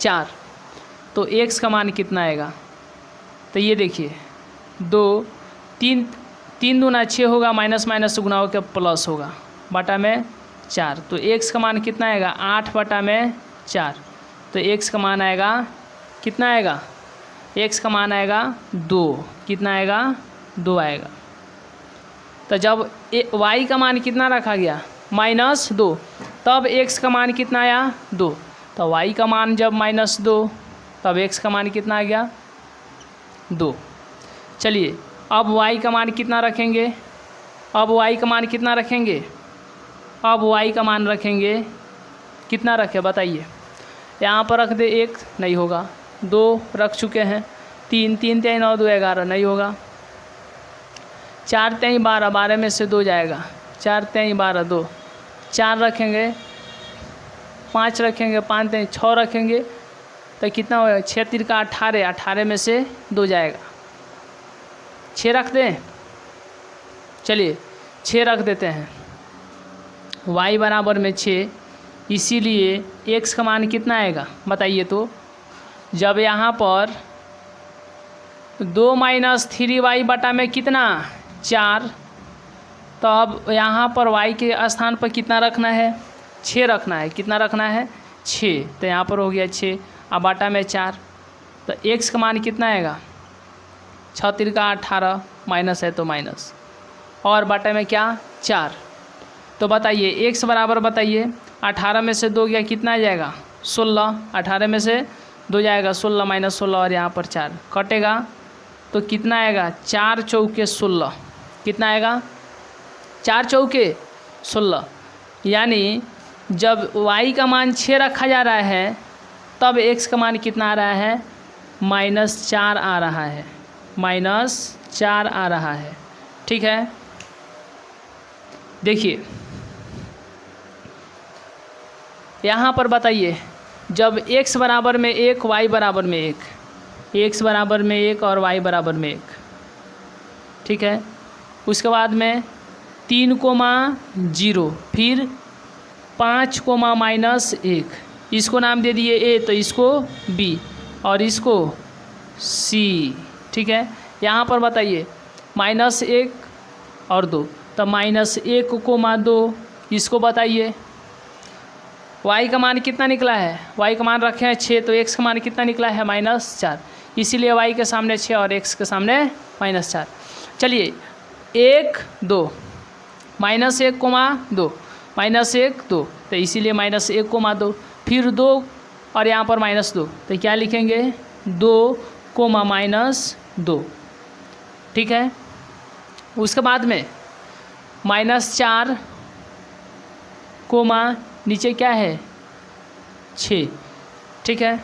4। तो x का मान कितना आएगा, तो ये देखिए 2 3 दूना 6 होगा, माइनस माइनस गुना होकर प्लस होगा, बटा में 4। तो x का मान कितना आएगा, 8 बटा में 4। तो x का मान आएगा कितना आएगा, x का मान आएगा 2। कितना आएगा, 2 आएगा। तो जब y का मान कितना रखा गया, -2, तब x का मान कितना आया, 2। तो y का मान जब -2 तब x का मान कितना आ गया, 2। चलिए अब y का मान कितना रखेंगे, अब y का मान कितना रखेंगे, अब y का मान रखेंगे कितना रखें बताइए। यहाँ पर रख दे 1, नहीं होगा। 2 रख चुके हैं, 3 3 3 9 2 11, नहीं होगा। 4 3 12, 12 में से 2 जाएगा, 4 3 12 2। 4 रखेंगे, 5 रखेंगे, 5 3 6 रखेंगे, तो कितना होगा, 6 3 का 18, 18 में से 2 जाएगा। 6 रख दें, चलिए 6 रख देते हैं। y बराबर में 6, इसीलिए x का मान कितना आएगा बताइए। तो जब यहाँ पर 2 माइनस 3y बटा में कितना, 4, तो अब यहाँ पर y के स्थान पर कितना रखना है, 6 रखना है। कितना रखना है, 6। तो यहाँ पर हो गया 6, अब बटा में 4। तो x का मान कितना आएगा, 6 3 का 18, माइनस है तो माइनस, और बटा में क्या, 4। तो बताइए x बराबर बताइए 18 में से 2 गया कितना आ जाएगा 16। 18 में से 2 जाएगा 16 माइनस 16 और यहाँ पर 4 कटेगा तो कितना आएगा 4 चौके 16। कितना आएगा 4 चौके 16। यानी जब y का मान 6 रखा जा रहा है तब x का मान कितना आ रहा है -4 आ रहा है, -4 आ रहा है। ठीक है, देखिए यहाँ पर बताइए जब x बराबर में 1 y बराबर में 1, x बराबर में 1 और y बराबर में 1, ठीक है। उसके बाद में 3,0 फिर 5,-1, इसको नाम दे दिए a तो इसको b और इसको c। ठीक है, यहाँ पर बताइए -1 और 2 तो -1,2 इसको बताइए y का मान कितना निकला है, y का मान रखे हैं 6 तो x का मान कितना निकला है -4, इसीलिए y के सामने 6 और x के सामने -4। चलिए 1 2 -1,2 -1 2 तो इसीलिए -1,2 फिर 2 और यहाँ पर -2 तो क्या लिखेंगे 2, -2। ठीक है, उसके बाद में -4 नीचे क्या है 6। ठीक है,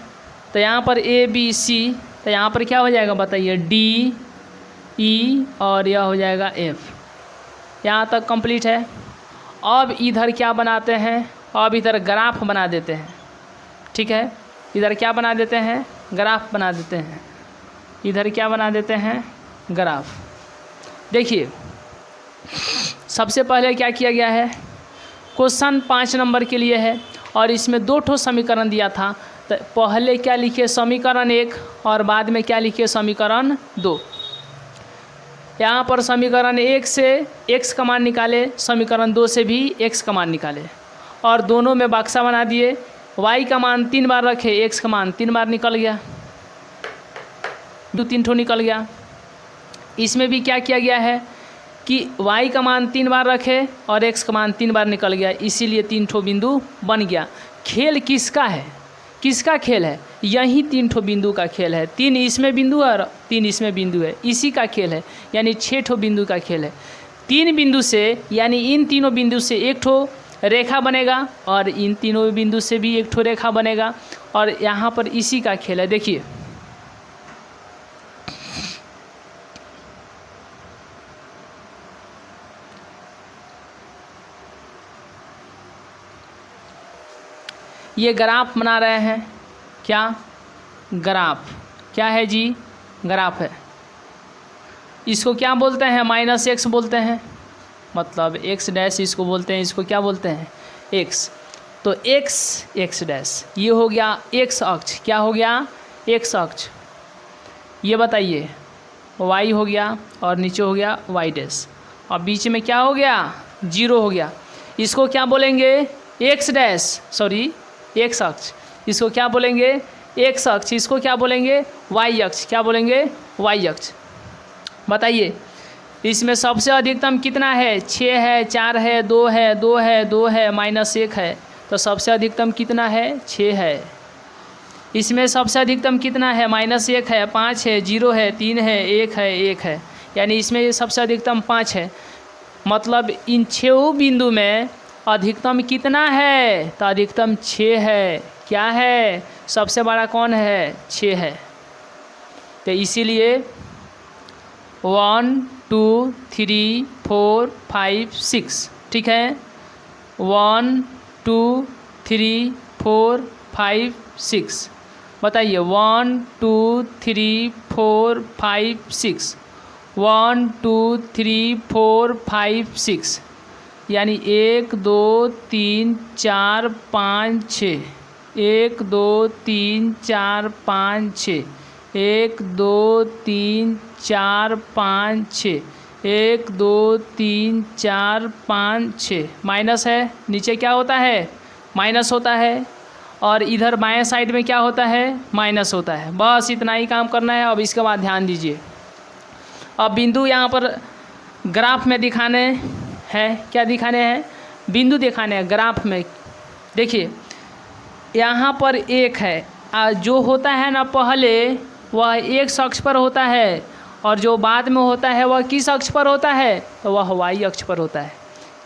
तो यहाँ पर A B C तो यहाँ पर क्या हो जाएगा बताइए D E और यह हो जाएगा F। यहाँ तक कंप्लीट है। अब इधर क्या बनाते हैं, अब इधर ग्राफ बना देते हैं। ठीक है, इधर क्या बना देते हैं ग्राफ बना देते हैं। इधर क्या बना देते हैं ग्राफ। देखिए सबसे पहले क्या किया गया है, क्वेश्चन 5 नंबर के लिए है और इसमें 2 ठो समीकरण दिया था तो पहले क्या लिखे समीकरण 1 और बाद में क्या लिखे समीकरण 2। यहाँ पर समीकरण 1 से x का मान निकाले, समीकरण 2 से भी x का मान निकाले और दोनों में बक्सा बना दिए। y का मान 3 बार रखे, x का मान 3 बार निकल गया, 3 ठो निकल गया। इसमें भी क्या किया गया है कि y का मान 3 बार रखे और x का मान 3 बार निकल गया, इसीलिए 3 ठो बिंदु बन गया। खेल किसका है, किसका खेल है, यही 3 ठो बिंदु का खेल है। 3 इसमें बिंदु है और 3 इसमें बिंदु है, इसी का खेल है, यानी 6 ठो बिंदु का खेल है। 3 बिंदु से यानी इन तीनों बिंदु से 1 ठो रेखा बनेगा और इन तीनों बिंदु से भी 1 ठो रेखा बनेगा और यहाँ पर इसी का खेल है। देखिए ये ग्राफ बना रहे हैं, क्या ग्राफ क्या है जी, ग्राफ है। इसको क्या बोलते हैं -x बोलते हैं, मतलब x डैश इसको बोलते हैं, इसको क्या बोलते हैं x। तो x डैश ये हो गया x अक्ष, क्या हो गया x अक्ष। ये बताइए y हो गया और नीचे हो गया y डैश और बीच में क्या हो गया 0 हो गया। इसको क्या बोलेंगे x डैश, सॉरी x अक्ष, इसको क्या बोलेंगे x अक्ष, इसको क्या बोलेंगे y अक्ष, क्या बोलेंगे y अक्ष। बताइए इसमें सबसे अधिकतम कितना है 6 है, 4 है, 2 है, 2 है, 2 है, -1 है, तो सबसे अधिकतम कितना है 6 है। इसमें सबसे अधिकतम कितना है -1 है, 5 है, 0 है, 3 है, 1 है, 1 है, यानी इसमें सबसे अधिकतम 5 है। मतलब इन 6 बिंदु में अधिकतम कितना है, तो अधिकतम 6 है। क्या है, सबसे बड़ा कौन है 6 है। तो इसीलिए 1 2 3 4 5 6, ठीक है 1 2 3 4 5 6। बताइए 1 2 3 4 5 6, 1 2 3 4 5 6, यानी 1 2 3 4 5 6, 1 2 3 4 5 6, 1 2 3 4 5 6, 1 2 3 4 5 6। माइनस है, नीचे क्या होता है माइनस होता है और इधर बाएं साइड में क्या होता है माइनस होता है। बस इतना ही काम करना है। अब इसके बाद ध्यान दीजिए, अब बिंदु यहाँ पर ग्राफ में दिखाने हैं, क्या दिखाने हैं बिंदु दिखाने हैं ग्राफ में। देखिए यहाँ पर एक है, जो होता है ना पहले वह x अक्ष पर होता है, और जो बाद में होता है वह किस अक्ष पर होता है, तो वह y अक्ष पर होता है।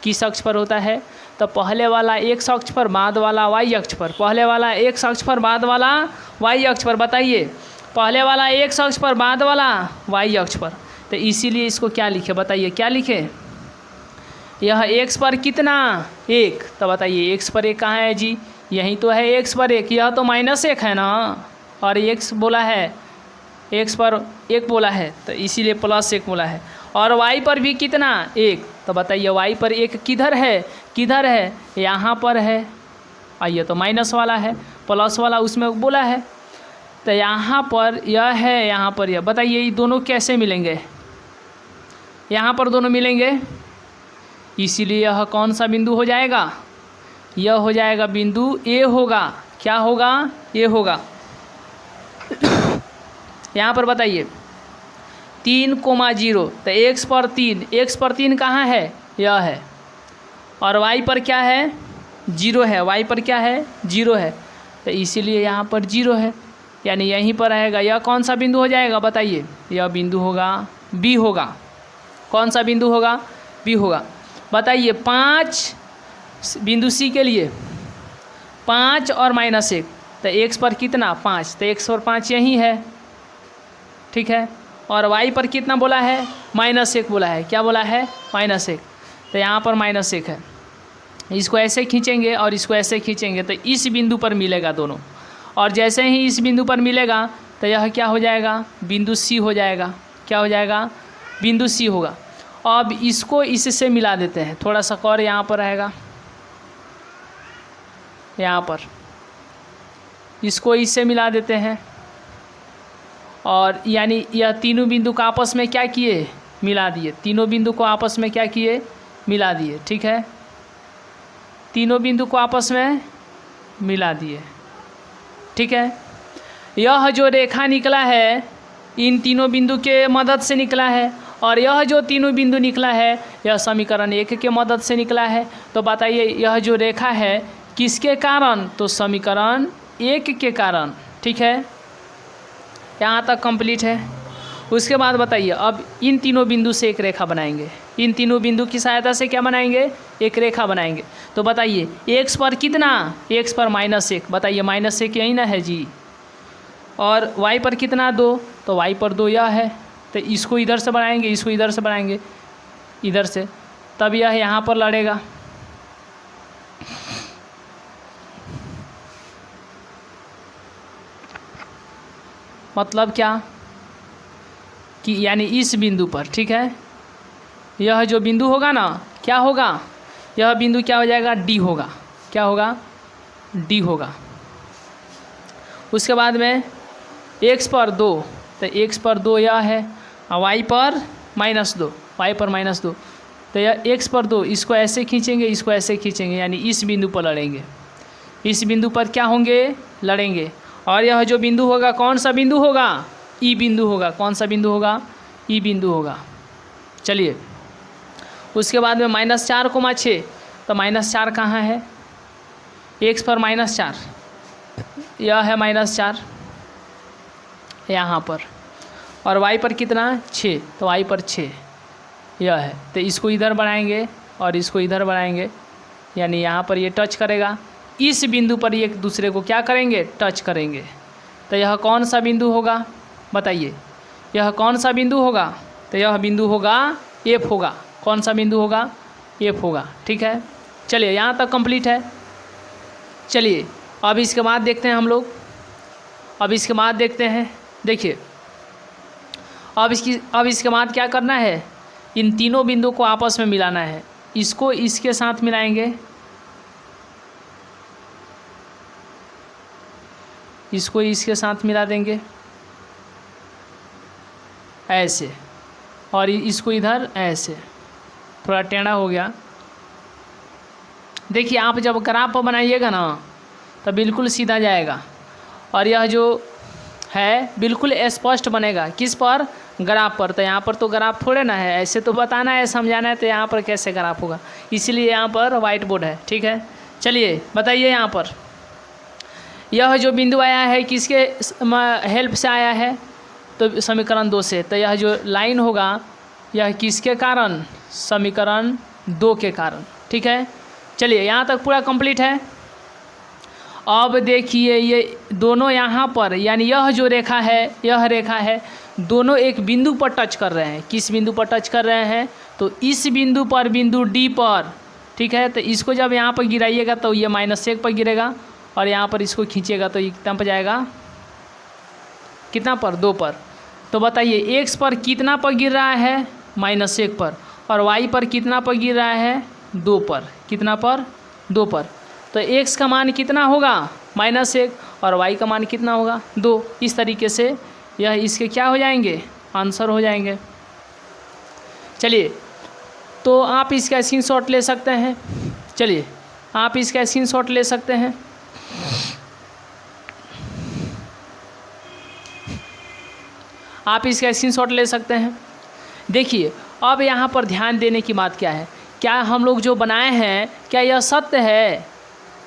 किस अक्ष पर होता है, तो पहले वाला x अक्ष पर, बाद वाला y अक्ष पर। पहले वाला x अक्ष पर, बाद वाला y अक्ष पर। बताइए, पहले वाला x अक्ष पर, बाद वाला y अक्ष पर। तो इसीलिए इसको क्या लिखे, बताइए क्या लिखे। यह x पर कितना, 1। तो बताइए x पर 1 कहाँ है जी, यहीं तो है x पर 1। यह तो -1 है ना, और x बोला है, x पर 1 बोला है, तो इसीलिए +1 बोला है। और y पर भी कितना, 1। तो बताइए y पर 1 किधर है, किधर है, यहाँ पर है। आइए तो माइनस वाला है, प्लस वाला उसमें बोला है। तो यहाँ पर यह है, यहाँ पर यह। बताइए ये दोनों कैसे मिलेंगे, यहाँ पर दोनों मिलेंगे, इसीलिए यह कौन सा बिंदु हो जाएगा, यह हो जाएगा बिंदु A होगा। क्या होगा, A होगा। यहाँ पर बताइए 3,0, तो x पर 3, x पर 3 कहाँ है, यह है। और y पर क्या है, 0 है। y पर क्या है, 0 है, तो इसीलिए यहाँ पर 0 है, यानी यहीं पर रहेगा। यह कौन सा बिंदु हो जाएगा, बताइए। यह बिंदु होगा B होगा। कौन सा बिंदु होगा, B होगा। बताइए 5 बिंदु C के लिए 5 और -1, तो x पर कितना, 5, तो x पर 5 यहीं है, ठीक है। और y पर कितना बोला है, -1 बोला है। क्या बोला है, -1, तो यहाँ पर -1 है। इसको ऐसे खींचेंगे और इसको ऐसे खींचेंगे तो इस बिंदु पर मिलेगा दोनों। और जैसे ही इस बिंदु पर मिलेगा तो यह क्या हो जाएगा, बिंदु C हो जाएगा। क्या हो जाएगा, बिंदु C होगा। अब इसको इससे मिला देते हैं, थोड़ा सा और यहाँ पर रहेगा, यहाँ पर इसको इससे मिला देते हैं। और यानी यह तीनों बिंदु को आपस में क्या किए, मिला दिए। तीनों बिंदु को आपस में क्या किए, मिला दिए, ठीक है। तीनों बिंदु को आपस में मिला दिए, ठीक है। यह जो रेखा निकला है इन तीनों बिंदु के मदद से निकला है, और यह जो तीनों बिंदु निकला है यह समीकरण 1 के मदद से निकला है। तो बताइए यह जो रेखा है किसके कारण, तो समीकरण 1 के कारण, ठीक है। यहाँ तक कंप्लीट है। उसके बाद बताइए अब इन तीनों बिंदु से एक रेखा बनाएंगे। इन तीनों बिंदु की सहायता से क्या बनाएंगे, एक रेखा बनाएंगे। तो बताइए x पर कितना, x पर -1, बताइए -1 यही ना है जी। और y पर कितना, 2, तो y पर 2 यह है। तो इसको इधर से बनाएंगे, इसको इधर से बनाएंगे, इधर से, तब यह यहाँ पर लड़ेगा। मतलब क्या कि यानी इस बिंदु पर, ठीक है, यह जो बिंदु होगा ना, क्या होगा, यह बिंदु क्या हो जाएगा, D होगा। क्या होगा, D होगा। उसके बाद में x पर 2, तो x पर 2 यह है, और y पर -2, y पर -2, तो यह x पर 2, इसको ऐसे खींचेंगे, इसको ऐसे खींचेंगे, यानी इस बिंदु पर लड़ेंगे। इस बिंदु पर क्या होंगे, लड़ेंगे। और यह जो बिंदु होगा कौन सा बिंदु होगा, ई बिंदु होगा। कौन सा बिंदु होगा, ई बिंदु होगा। चलिए उसके बाद में -4,6, तो -4 कहाँ है, x पर -4, यह है -4 यहाँ पर। और y पर कितना, 6, तो y पर 6 यह है। तो इसको इधर बढ़ाएंगे और इसको इधर बढ़ाएंगे, यानी यहाँ पर ये टच करेगा। इस बिंदु पर एक दूसरे को क्या करेंगे, टच करेंगे। तो यह कौन सा बिंदु होगा, बताइए। यह कौन सा बिंदु होगा, तो यह बिंदु होगा F होगा। कौन सा बिंदु होगा, F होगा, ठीक है। चलिए यहाँ तक कंप्लीट है। चलिए अब इसके बाद देखते हैं हम लोग, अब इसके बाद देखते हैं। देखिए अब इसके बाद क्या करना है, इन तीनों बिंदु को आपस में मिलाना है। इसको इसके साथ मिलाएंगे, इसको इसके साथ मिला देंगे ऐसे, और इसको इधर ऐसे, थोड़ा टेढ़ा हो गया। देखिए आप जब ग्राफ बनाइएगा ना तो बिल्कुल सीधा जाएगा, और यह जो है बिल्कुल स्पष्ट बनेगा। किस पर, ग्राफ पर, तो यहाँ पर तो ग्राफ थोड़े ना है, ऐसे तो बताना है समझाना है, तो यहाँ पर कैसे ग्राफ होगा, इसीलिए यहाँ पर वाइट बोर्ड है। ठीक है, चलिए बताइए यहाँ पर यह जो बिंदु आया है किसके हेल्प से आया है, तो समीकरण 2 से। तो यह जो लाइन होगा यह किसके कारण, समीकरण 2 के कारण। ठीक है, चलिए यहाँ तक पूरा कंप्लीट है। अब देखिए ये दोनों यहाँ पर, यानी यह जो रेखा है, यह रेखा है, दोनों एक बिंदु पर टच कर रहे हैं। किस बिंदु पर टच कर रहे हैं, तो इस बिंदु पर, बिंदु डी पर। ठीक है, तो इसको जब यहाँ पर गिराइएगा तो ये -1 पर गिरेगा, और यहाँ पर इसको खींचेगा तो ये कितना पर जाएगा, कितना पर, 2 पर। तो बताइए x पर कितना पर गिर रहा है, -1 पर, और y पर कितना पर गिर रहा है, 2 पर। कितना पर, 2 पर। तो x का मान कितना होगा, -1, और y का मान कितना होगा, 2। इस तरीके से यह इसके क्या हो जाएंगे, आंसर हो जाएंगे। चलिए, तो आप इसका स्क्रीनशॉट ले सकते हैं। चलिए आप इसका स्क्रीनशॉट ले सकते हैं। आप इसका स्क्रीनशॉट ले सकते हैं। देखिए अब यहाँ पर ध्यान देने की बात क्या है, क्या हम लोग जो बनाए हैं क्या यह सत्य है,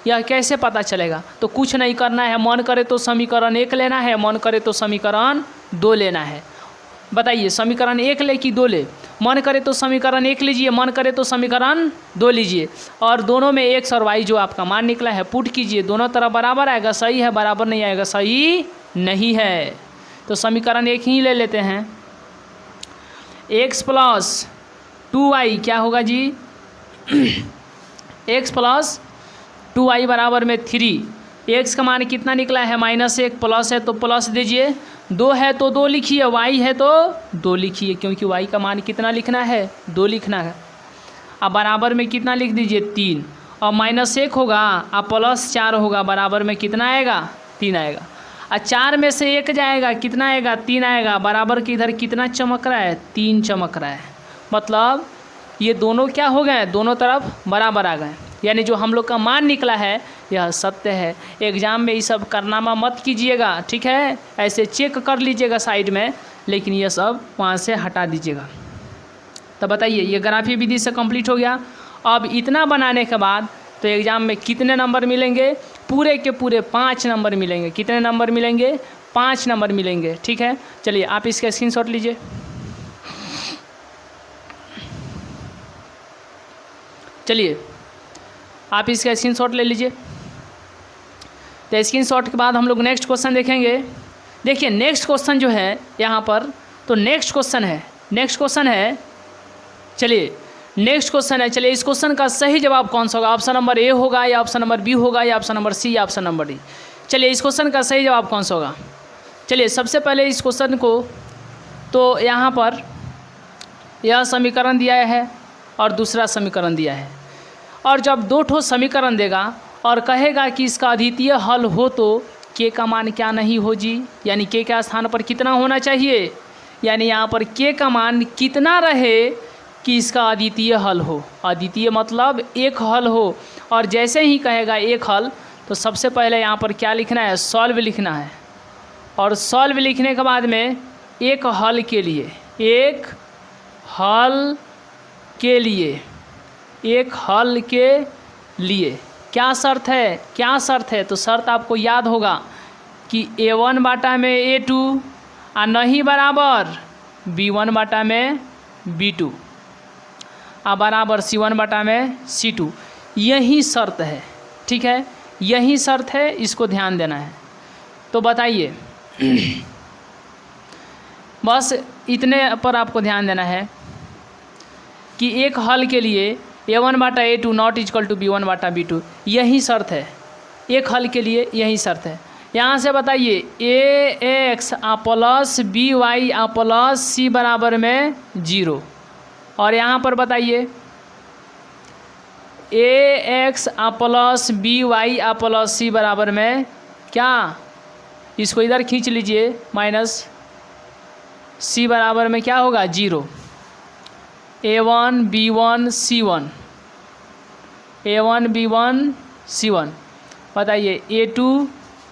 यह कैसे पता चलेगा। तो कुछ नहीं करना है, मन करे तो समीकरण 1 लेना है, मन करे तो समीकरण 2 लेना है। बताइए समीकरण 1 ले कि 2 ले, मन करे तो समीकरण 1 लीजिए, मन करे तो समीकरण 2 लीजिए, और दोनों में x और y जो आपका मान निकला है पुट कीजिए, दोनों तरफ बराबर आएगा, सही है, बराबर नहीं आएगा, सही नहीं है। तो समीकरण 1 ही ले लेते हैं। x + 2y क्या होगा जी, x + 2y बराबर में 3। x का मान कितना निकला है, -1, प्लस है तो प्लस दीजिए, 2 है तो 2 लिखिए, y है तो 2 लिखिए, क्योंकि y का मान कितना लिखना है, 2 लिखना है। अब बराबर में कितना लिख दीजिए, 3, और -1 होगा, अब +4 होगा, बराबर में कितना आएगा, 3 आएगा। और 4 में से 1 जाएगा, कितना आएगा, 3 आएगा, बराबर के इधर कितना चमक रहा है, 3 चमक रहा है। मतलब ये दोनों क्या हो गए, दोनों तरफ बराबर आ गए, यानी जो हम लोग का मान निकला है यह सत्य है। एग्ज़ाम में ये सब कारनामा मत कीजिएगा, ठीक है, ऐसे चेक कर लीजिएगा साइड में, लेकिन ये सब वहाँ से हटा दीजिएगा। तो बताइए ये ग्राफी विधि से कंप्लीट हो गया। अब इतना बनाने के बाद तो एग्ज़ाम में कितने नंबर मिलेंगे, पूरे के पूरे 5 नंबर मिलेंगे। कितने नंबर मिलेंगे, 5 नंबर मिलेंगे। ठीक है, चलिए आप इसका स्क्रीनशॉट लीजिए। चलिए आप इसका स्क्रीनशॉट ले लीजिए। तो स्क्रीनशॉट के बाद हम लोग नेक्स्ट क्वेश्चन देखेंगे। देखिए नेक्स्ट क्वेश्चन जो है यहाँ पर, तो नेक्स्ट क्वेश्चन है, चलिए नेक्स्ट क्वेश्चन है। चलिए इस क्वेश्चन का सही जवाब कौन सा होगा, ऑप्शन नंबर ए होगा या ऑप्शन नंबर बी होगा या ऑप्शन नंबर सी या ऑप्शन नंबर डी। चलिए इस क्वेश्चन का सही जवाब कौन सा होगा। चलिए सबसे पहले इस क्वेश्चन को, तो यहाँ पर यह समीकरण दिया है और दूसरा समीकरण दिया है, और जब 2 ठो समीकरण देगा और कहेगा कि इसका अद्वितीय हल हो तो के का मान क्या नहीं हो जी, यानी के के स्थान पर कितना होना चाहिए, यानी यहाँ पर के का मान कितना रहे कि इसका अद्वितीय हल हो। अद्वितीय मतलब एक हल हो, और जैसे ही कहेगा एक हल तो सबसे पहले यहाँ पर क्या लिखना है, सॉल्व लिखना है, और सॉल्व लिखने के बाद में एक हल के लिए, एक हल के लिए क्या शर्त है, क्या शर्त है, तो शर्त आपको याद होगा कि A1 बाटा में A2 और नहीं बराबर B1 बाटा में B2 और बराबर C1 बाटा में C2। यही शर्त है, ठीक है, यही शर्त है, इसको ध्यान देना है। तो बताइए बस इतने पर आपको ध्यान देना है कि एक हल के लिए A1 बाटा A2 not equal to B1 बाटा B2, यही शर्त है, एक हल के लिए यही शर्त है। यहाँ से बताइए AX plus BY plus C बराबर में 0, और यहाँ पर बताइए AX plus BY plus C बराबर में क्या, इसको इधर खींच लीजिए, माइनस C बराबर में क्या होगा, 0। A1 B1 C1, A1 B1 C1, बताइए A2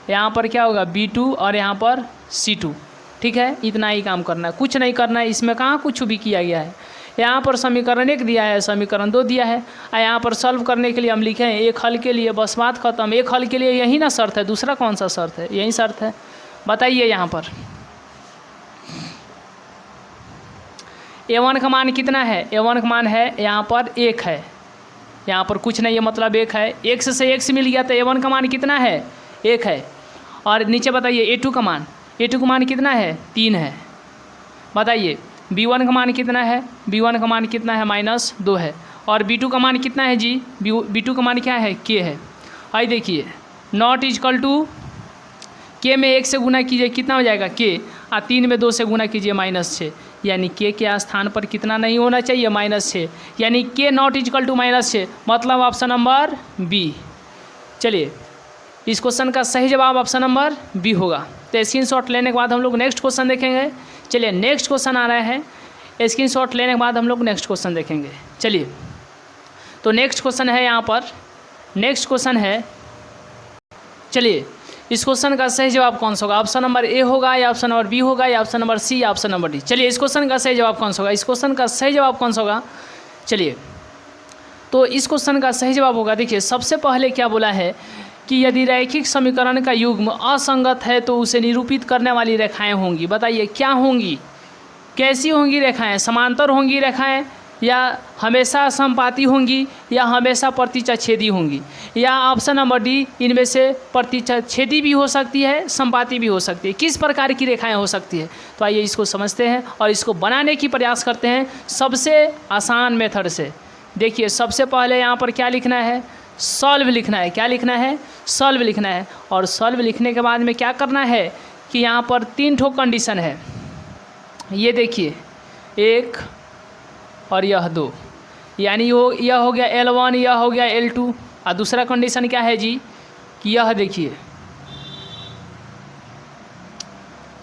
यहाँ पर क्या होगा, B2, और यहाँ पर C2। ठीक है, इतना ही काम करना है, कुछ नहीं करना है। इसमें कहाँ कुछ भी किया गया है। यहाँ पर समीकरण 1 दिया है, समीकरण 2 दिया है, और यहाँ पर सॉल्व करने के लिए हम लिखे हैं एक हल के लिए, बस बात खत्म। एक हल के लिए यही ना शर्त है, दूसरा कौन सा शर्त है, यही शर्त है। बताइए यहाँ पर a1 का मान कितना है, a1 का मान है यहाँ पर 1 है, यहाँ पर कुछ नहीं है मतलब 1 है, x से x मिल गया तो a1 का मान कितना है, 1 है। और नीचे बताइए a2 का मान, a2 का मान कितना है, 3 है। बताइए b1 का मान कितना है, b1 का मान कितना है, -2 है। और b2 का मान कितना है जी, b2 का मान क्या है, k है। आइए देखिए नॉट इजकल टू k में 1 से गुना कीजिए कितना हो जाएगा k, और 3 में 2 से गुना कीजिए -6, यानी k के स्थान पर कितना नहीं होना चाहिए, -6, यानी k नॉट इजकल टू -6, मतलब ऑप्शन नंबर बी। चलिए इस क्वेश्चन का सही जवाब ऑप्शन नंबर बी होगा। तो स्क्रीनशॉट लेने के बाद हम लोग नेक्स्ट क्वेश्चन देखेंगे। चलिए नेक्स्ट क्वेश्चन आ रहा है, स्क्रीनशॉट लेने के बाद हम लोग नेक्स्ट क्वेश्चन देखेंगे। चलिए तो नेक्स्ट क्वेश्चन है यहाँ पर, नेक्स्ट क्वेश्चन है, चलिए इस क्वेश्चन का सही जवाब कौन सा होगा, ऑप्शन नंबर ए होगा या ऑप्शन नंबर बी होगा या ऑप्शन नंबर सी या ऑप्शन नंबर डी। चलिए इस क्वेश्चन का सही जवाब कौन सा होगा, इस क्वेश्चन का सही जवाब कौन सा होगा। चलिए तो इस क्वेश्चन का सही जवाब होगा, देखिए सबसे पहले क्या बोला है कि यदि रैखिक समीकरण का युग्म असंगत है तो उसे निरूपित करने वाली रेखाएं होंगी। बताइए क्या होंगी, कैसी होंगी रेखाएं, समांतर होंगी रेखाएं, या हमेशा समपाती होंगी, या हमेशा प्रतिच्छेदी होंगी, या ऑप्शन नंबर डी इनमें से प्रतिच्छेदी भी हो सकती है, समपाती भी हो सकती है। किस प्रकार की रेखाएं हो सकती है, तो आइए इसको समझते हैं और इसको बनाने की प्रयास करते हैं सबसे आसान मेथड से। देखिए सबसे पहले यहाँ पर क्या लिखना है, सॉल्व लिखना है। क्या लिखना है, सॉल्व लिखना है। और सॉल्व लिखने के बाद में क्या करना है कि यहाँ पर 3 ठो कंडीशन है, ये देखिए 1 और यह 2, यानी यह हो गया L1, यह हो गया L2, और दूसरा कंडीशन क्या है जी कि यह देखिए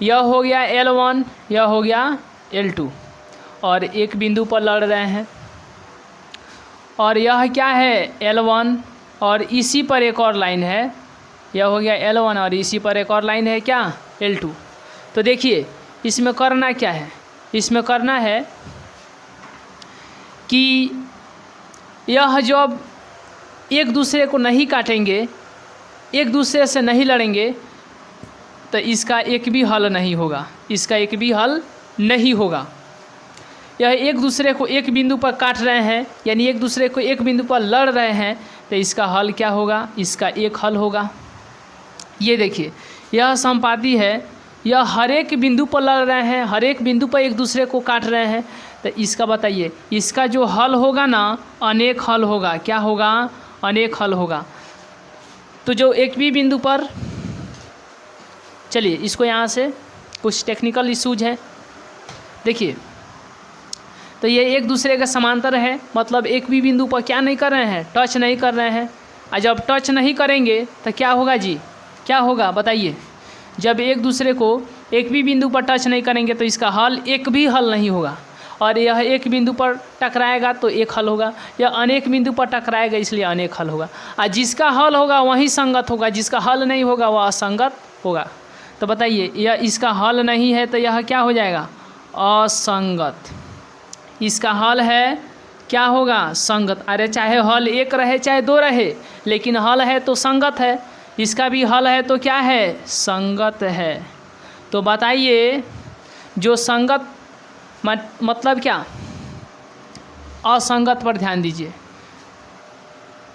यह हो गया L1, यह हो गया L2, और एक बिंदु पर लड़ रहे हैं। और यह क्या है L1, और इसी पर एक और लाइन है, यह हो गया L1 और इसी पर एक और लाइन है क्या, L2। तो देखिए इसमें करना क्या है, इसमें करना है कि यह जब एक दूसरे को नहीं काटेंगे, एक दूसरे से नहीं लड़ेंगे, तो इसका एक भी हल नहीं होगा, इसका एक भी हल नहीं होगा। यह एक दूसरे को एक बिंदु पर काट रहे हैं, यानी एक दूसरे को एक बिंदु पर लड़ रहे हैं, तो इसका हल क्या होगा, इसका एक हल होगा। ये देखिए यह समपाती है, यह हर एक बिंदु पर लड़ रहे हैं, हर एक बिंदु पर एक दूसरे को काट रहे हैं, तो इसका बताइए इसका जो हल होगा ना अनेक हल होगा। क्या होगा, अनेक हल होगा। तो जो एक भी बिंदु पर, चलिए इसको यहाँ से कुछ टेक्निकल इश्यूज हैं, देखिए तो ये एक दूसरे के समांतर है, मतलब एक भी बिंदु पर क्या नहीं कर रहे हैं, टच नहीं कर रहे हैं। और जब टच नहीं करेंगे तो क्या होगा जी, क्या होगा बताइए, जब एक दूसरे को एक भी बिंदु पर टच नहीं करेंगे तो इसका हल एक भी हल नहीं होगा। और यह एक बिंदु पर टकराएगा तो एक हल होगा, यह अनेक बिंदु पर टकराएगा इसलिए अनेक हल होगा। और जिसका हल होगा वही संगत होगा, जिसका हल नहीं होगा वह असंगत होगा। तो बताइए यह इसका हल नहीं है तो यह क्या हो जाएगा, असंगत। इसका हल है क्या होगा, संगत। अरे चाहे हल एक रहे चाहे 2 रहे, लेकिन हल है तो संगत है, इसका भी हल है तो क्या है, संगत है। तो बताइए जो संगत मतलब क्या, असंगत पर ध्यान दीजिए।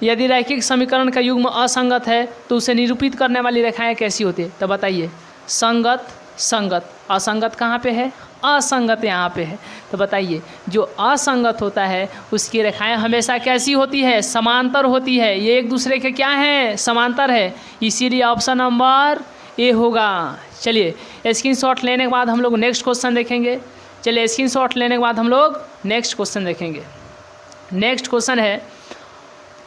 यदि रैखिक समीकरण का युग्म असंगत है तो उसे निरूपित करने वाली रेखाएं कैसी होती है, तो बताइए संगत, संगत, असंगत कहाँ पे है, असंगत यहाँ पे है। तो बताइए जो असंगत होता है उसकी रेखाएं हमेशा कैसी होती है, समांतर होती है। ये एक दूसरे के क्या है, समांतर है, इसीलिए ऑप्शन नंबर ए होगा। चलिए स्क्रीनशॉट लेने के बाद हम लोग नेक्स्ट क्वेश्चन देखेंगे। चलिए स्क्रीनशॉट लेने के बाद हम लोग नेक्स्ट क्वेश्चन देखेंगे। नेक्स्ट क्वेश्चन है,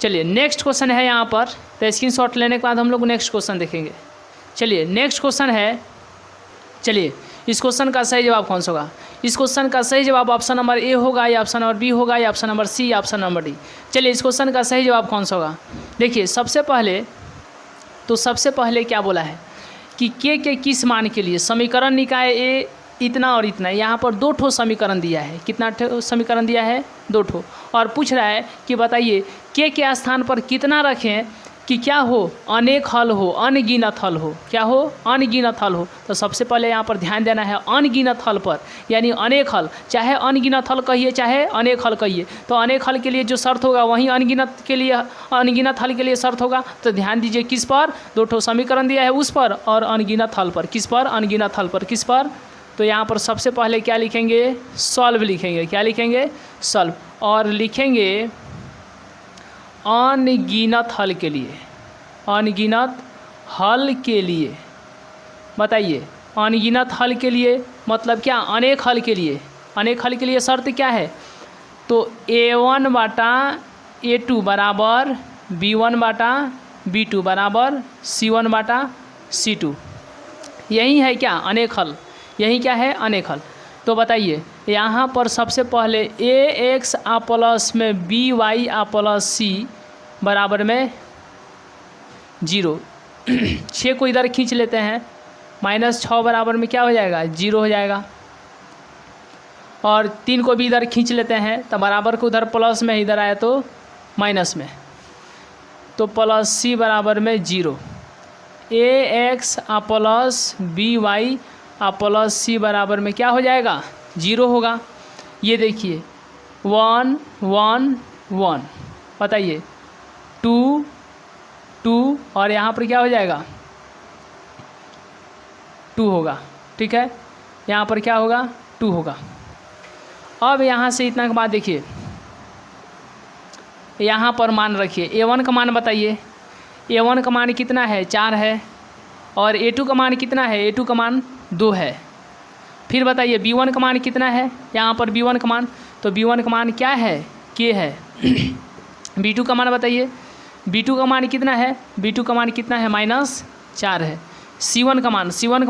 चलिए नेक्स्ट क्वेश्चन है यहाँ पर, तो स्क्रीनशॉट लेने के बाद हम लोग नेक्स्ट क्वेश्चन देखेंगे। चलिए नेक्स्ट क्वेश्चन है, चलिए इस क्वेश्चन का सही जवाब कौन सा होगा, इस क्वेश्चन का सही जवाब ऑप्शन नंबर ए होगा या ऑप्शन नंबर बी होगा या ऑप्शन नंबर सी या ऑप्शन नंबर डी। चलिए इस क्वेश्चन का सही जवाब कौन सा होगा। देखिए सबसे पहले क्या बोला है, कि के किस मान के लिए समीकरण निकाय ए इतना और इतना। यहाँ पर 2 ठो समीकरण दिया है। कितना ठो समीकरण दिया है? 2 ठो। और पूछ रहा है कि बताइए के स्थान पर कितना रखें कि क्या हो? अनेक हल हो, अनगिनत हल हो। क्या हो? अनगिनत हल हो। तो सबसे पहले यहाँ पर ध्यान देना है अनगिनत हल पर, यानी अनेक हल, चाहे अनगिनत हल कहिए चाहे अनेक हल कहिए। तो अनेक हल के लिए जो शर्त होगा वहीं अनगिनत हल के लिए शर्त होगा। तो ध्यान दीजिए किस पर? 2 ठो समीकरण दिया है उस पर, और अनगिनत हल पर। किस पर? अनगिनत हल पर। किस पर? तो यहाँ पर सबसे पहले क्या लिखेंगे? सॉल्व लिखेंगे। क्या लिखेंगे? सॉल्व। और लिखेंगे अनगिनत हल के लिए। अनगिनत हल के लिए बताइए, अनगिनत हल के लिए मतलब क्या? अनेक हल के लिए। अनेक हल के लिए शर्त क्या है? तो A1 बटा A2 बराबर B1 बटा B2 बराबर C1 बटा C2। यही है क्या? अनेक हल। यही क्या है? अनेक हल। तो बताइए यहाँ पर सबसे पहले ax आ प्लस में by आ प्लस c बराबर में 0। 6 को इधर खींच लेते हैं, -6 बराबर में क्या हो जाएगा? 0 हो जाएगा। और 3 को भी इधर खींच लेते हैं तो बराबर को उधर प्लस में, इधर आया तो माइनस में, तो प्लस c बराबर में 0। ax आ प्लस by आ प्लस c बराबर में क्या हो जाएगा? 0 होगा। ये देखिए 1 1 1, बताइए 2 2, और यहाँ पर क्या हो जाएगा? 2 होगा। ठीक है, यहाँ पर क्या होगा? 2 होगा। अब यहाँ से इतना के बाद देखिए यहाँ पर मान रखिए। A1 का मान बताइए। A1 का मान कितना है? 4 है। और A2 का मान कितना है? A2 का मान 2 है। फिर बताइए B1 का मान कितना है? यहाँ पर B1 का मान, तो B1 का मान क्या है? K है। B2 का मान बताइए। B2 का मान कितना है? B2 का मान कितना है? -4 है। C1 का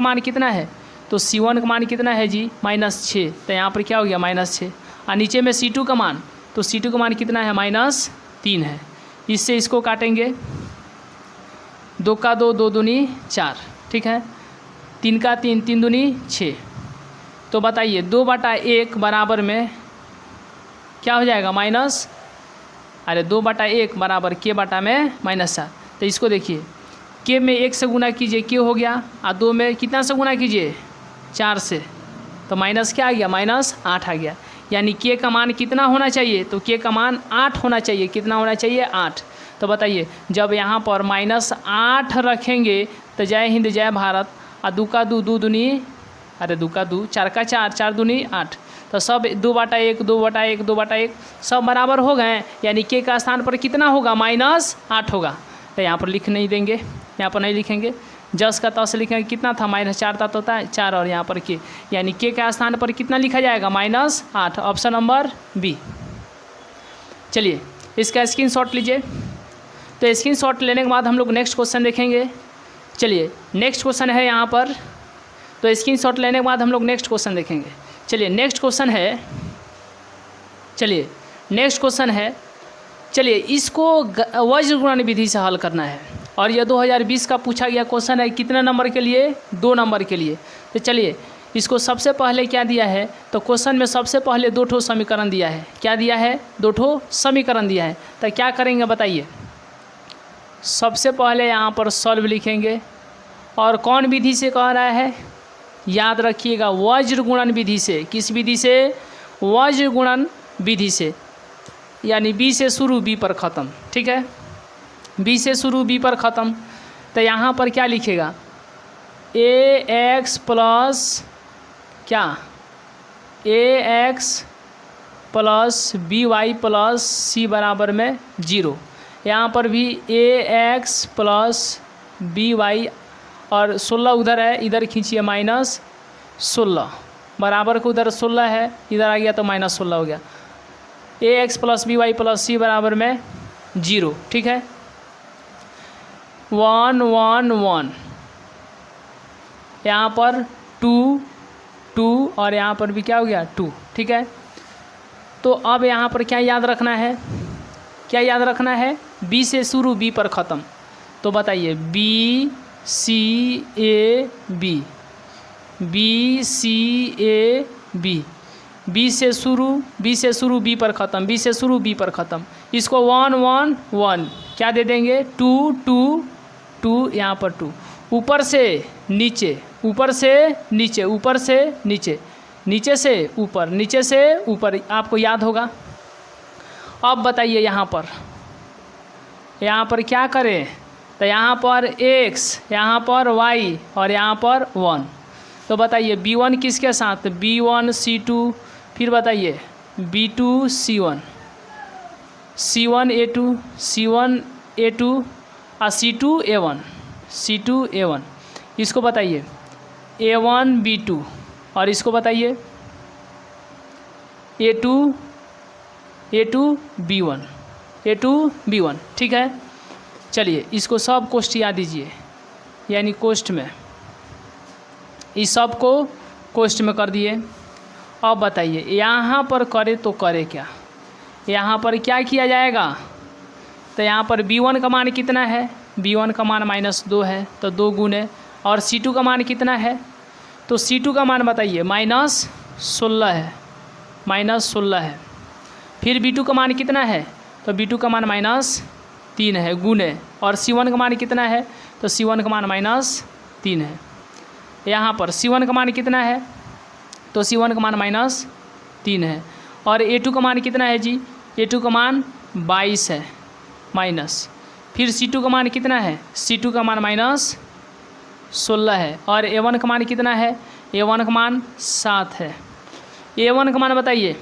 मान कितना है? तो C1 का मान कितना है जी? -6। तो यहाँ पर क्या हो गया? -6। और नीचे में C2 का मान, तो C2 का मान कितना है? -3 है। इससे इसको काटेंगे, 2 का 2, 2 दूनी 4, ठीक है, 3 का 3, 3 दूनी 6। तो बताइए 2/1 बराबर में क्या हो जाएगा? 2/1 बराबर K बटा में -4। तो इसको देखिए, K में 1 से गुना कीजिए, K हो गया, और 2 में कितना से गुना कीजिए? 4 से, तो माइनस क्या आ गया? -8 आ गया। यानी K का मान कितना होना चाहिए? तो K का मान 8 होना चाहिए। कितना होना चाहिए? 8। तो बताइए जब यहाँ पर -8 रखेंगे तो जय हिंद जय भारत, और 2 का 2, 2 दूनी, 2 का 2, 4 का 4, 4 दूनी 8। तो सब 2/1 2/1 2/1 सब बराबर हो गए। यानी K का स्थान पर कितना होगा? -8 होगा। तो यहाँ पर लिख नहीं देंगे, यहाँ पर नहीं लिखेंगे, जस का तस लिखेंगे। कितना था? -4 था, तो होता है 4, और यहाँ पर K, यानी K का स्थान पर कितना लिखा जाएगा? -8। Option number B. चलिए इसका स्क्रीनशॉट लीजिए। तो स्क्रीनशॉट लेने के बाद हम लोग नेक्स्ट क्वेश्चन देखेंगे। चलिए नेक्स्ट क्वेश्चन है यहाँ पर, तो स्क्रीनशॉट लेने के बाद हम लोग नेक्स्ट क्वेश्चन देखेंगे। चलिए नेक्स्ट क्वेश्चन है, चलिए इसको वज्र गुणन विधि से हल करना है, और यह 2020 का पूछा गया क्वेश्चन है। कितने नंबर के लिए? 2 नंबर के लिए। तो चलिए इसको सबसे पहले क्या दिया है? तो क्वेश्चन में सबसे पहले 2 ठो समीकरण दिया है। क्या दिया है? 2 ठो समीकरण दिया है। तो क्या करेंगे बताइए? सबसे पहले यहाँ पर सॉल्व लिखेंगे, और कौन विधि से कह रहा है? याद रखिएगा, वज्र गुणन विधि से। किस विधि से? वज्र गुणन विधि से, यानी B से शुरू B पर ख़त्म। ठीक है, B से शुरू B पर ख़त्म। तो यहाँ पर क्या लिखेगा? ax प्लस क्या? ax plus by plus c बराबर में 0। यहाँ पर भी ax प्लस by, और 16 उधर है, इधर खींचिए -16, बराबर को उधर 16 है, इधर आ गया तो -16 हो गया। ax plus by plus c बराबर में 0। ठीक है, 1 1 1, यहाँ पर 2 2, और यहाँ पर भी क्या हो गया? 2। ठीक है, तो अब यहाँ पर क्या याद रखना है? क्या याद रखना है? B से शुरू B पर ख़त्म। तो बताइए B CAB, BCAB, बी से शुरू बी पर ख़त्म, बी से शुरू बी पर ख़त्म। इसको 1 1 1 क्या दे देंगे 2 2 2, यहाँ पर 2, ऊपर से नीचे, ऊपर से नीचे, ऊपर से नीचे, नीचे से ऊपर, नीचे से ऊपर, आपको याद होगा। अब बताइए यहाँ पर क्या करें, तो यहाँ पर x, यहाँ पर y और यहाँ पर 1। तो बताइए b1 किसके साथ, b1 c2, फिर बताइए b2 c1, c1 a2, c1 a2 और c2 a1, c2 a1। इसको बताइए a1 b2 और इसको बताइए a2 b1, a2 b1। ठीक है, चलिए इसको सब कोष्ठ याद दीजिए, यानी कोष्ठ में, इस सब को कोष्ठ में कर दिए। अब बताइए यहाँ पर करे तो करे क्या, यहाँ पर क्या किया जाएगा, तो यहाँ पर b1 का मान कितना है, b1 का मान -2 है, तो 2 गुने, और c2 का मान कितना है, तो c2 का मान बताइए -16 है, -16 है। फिर b2 का मान कितना है, तो b2 का मान -3 है गुने, और c1 का मान कितना है, तो c1 का मान -3 है। यहाँ पर c1 का मान कितना है, तो c1 का मान -3 है, और a2 का मान कितना है जी, a2 का मान 22 है माइनस, फिर c2 का मान कितना है, c2 का मान -16 है, और a1 का मान कितना है, a1 का मान 7 है। a1 का मान बताइए,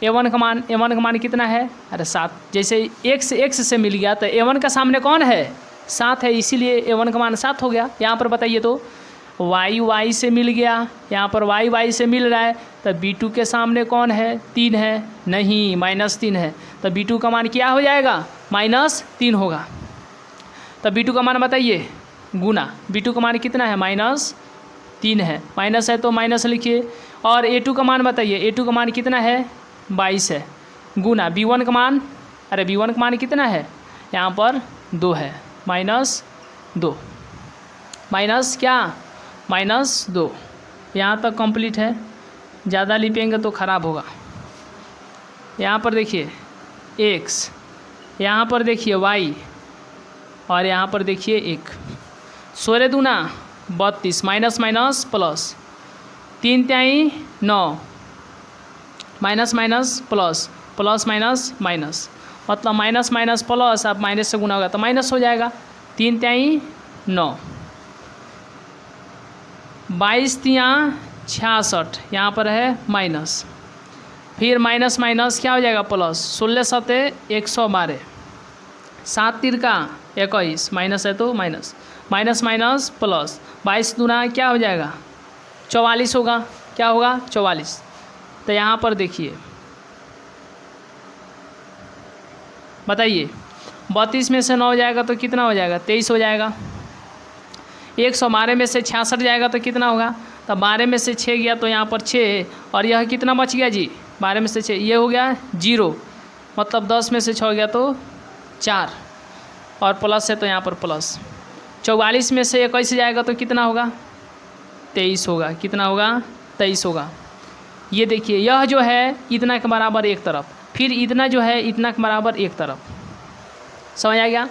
a1 का मान कितना है, अरे 7, जैसे x से मिल गया तो a1 का सामने कौन है, 7 है, इसीलिए a1 का मान 7 हो गया। यहाँ पर बताइए तो y से मिल गया, यहाँ पर y से मिल रहा है, तो b2 के सामने कौन है, 3 है, नहीं -3 है, तो b2 का मान क्या हो जाएगा, -3 होगा। तो b2 का मान बताइए गुना, b2 का मान कितना है, -3 है, माइनस है तो माइनस लिखिए, और a2 का मान बताइए, a2 का मान कितना है, 22 है, गुना b1 का मान, अरे b1 का मान कितना है, यहाँ पर 2 है, -2, माइनस क्या, -2। यहाँ तक कंप्लीट है, ज़्यादा लिपेंगे तो ख़राब होगा। यहाँ पर देखिए x, यहाँ पर देखिए y, और यहाँ पर देखिए 1, 16 दूना 32, माइनस माइनस प्लस, 3 तिहाई 9, minus minus plus, plus minus minus, मतलब माइनस माइनस प्लस, आप माइनस से गुना होगा तो माइनस हो जाएगा, 3 तिहाई 9, 22 तिया 66, यहाँ पर है माइनस, फिर माइनस माइनस क्या हो जाएगा प्लस, 16 सते 112, 7 तिरका 21, माइनस है तो माइनस, माइनस माइनस प्लस, 22 दूना क्या हो जाएगा 44 होगा, क्या होगा 44। तो यहाँ पर देखिए बताइए 32 में से 9 हो जाएगा तो कितना हो जाएगा, 23 हो जाएगा। 112 में से 66 जाएगा तो कितना होगा, तो 12 में से 6 गया तो यहाँ पर 6, और यह कितना बच गया जी, 12 में से 6, ये हो गया 0, मतलब 10 में से 6 गया तो 4, और प्लस है तो यहाँ पर प्लस। 44 में से 21 जाएगा तो कितना होगा, 23 होगा, कितना होगा 23 होगा। ये देखिए यह जो है इतना के बराबर एक तरफ, फिर इतना जो है इतना के बराबर एक तरफ, समझ आ गया।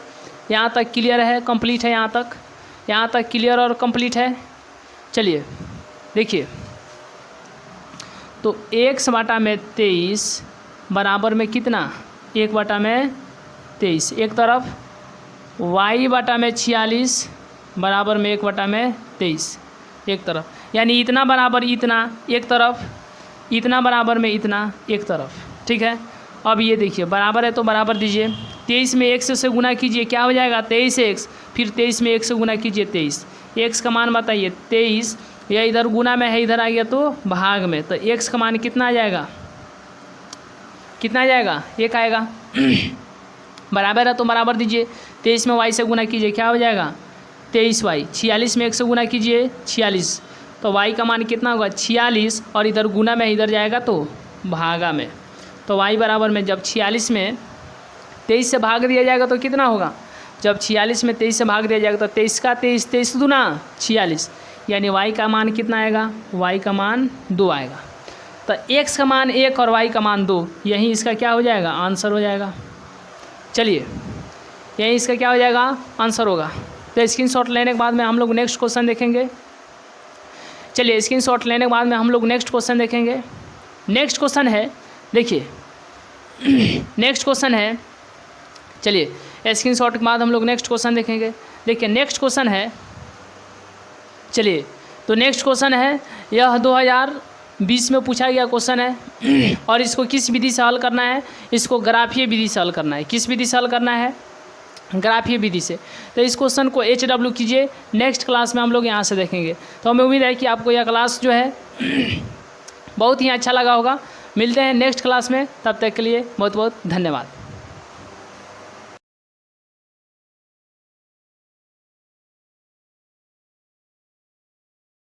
यहाँ तक क्लियर है, कंप्लीट है, यहाँ तक क्लियर और कंप्लीट है। चलिए देखिए, तो x/23 बराबर में कितना, 1/23 एक तरफ, y/46 बराबर में 1/23 एक तरफ, यानी इतना बराबर इतना एक तरफ, इतना बराबर में इतना एक तरफ। ठीक है, अब ये देखिए बराबर है तो बराबर दीजिए, 23 में 1 से गुना कीजिए, क्या हो जाएगा 23x, फिर 23 में 1 से गुना कीजिए 23, x का मान बताइए 23, यह इधर गुना में है, इधर आ गया तो भाग में, तो x का मान कितना आ जाएगा, कितना आ जाएगा 1 आएगा। बराबर है तो बराबर दीजिए, 23 में y से गुना कीजिए, क्या हो जाएगा 23y, 46 में 1 से गुना कीजिए 46, तो y का मान कितना होगा 46, और इधर गुना में इधर जाएगा तो भागा में, तो y बराबर में जब 46 में 23 से भाग दिया जाएगा तो कितना होगा जब 46 में 23 से भाग दिया जाएगा तो 23 का 23, 23 दूना 46, यानी y का मान कितना आएगा, y का मान 2 आएगा। तो x का मान 1 और y का मान 2, यही इसका क्या हो जाएगा, आंसर हो जाएगा। चलिए यही इसका क्या हो जाएगा, आंसर होगा। तो स्क्रीनशॉट लेने के बाद में हम लोग नेक्स्ट क्वेश्चन देखेंगे। चलिए स्क्रीनशॉट लेने के बाद में हम लोग नेक्स्ट क्वेश्चन देखेंगे। नेक्स्ट क्वेश्चन है, देखिए नेक्स्ट क्वेश्चन है, चलिए स्क्रीनशॉट के बाद हम लोग नेक्स्ट क्वेश्चन देखेंगे। देखिए नेक्स्ट क्वेश्चन है, चलिए तो नेक्स्ट क्वेश्चन है, यह 2020 में पूछा गया क्वेश्चन है और इसको किस विधि से हल करना है, इसको ग्राफीय विधि से हल करना है। किस विधि से हल करना है, ग्राफीय विधि से। तो इस क्वेश्चन को HW कीजिए, नेक्स्ट क्लास में हम लोग यहाँ से देखेंगे। तो हमें उम्मीद है कि आपको यह क्लास जो है बहुत ही अच्छा लगा होगा। मिलते हैं नेक्स्ट क्लास में, तब तक के लिए बहुत बहुत धन्यवाद।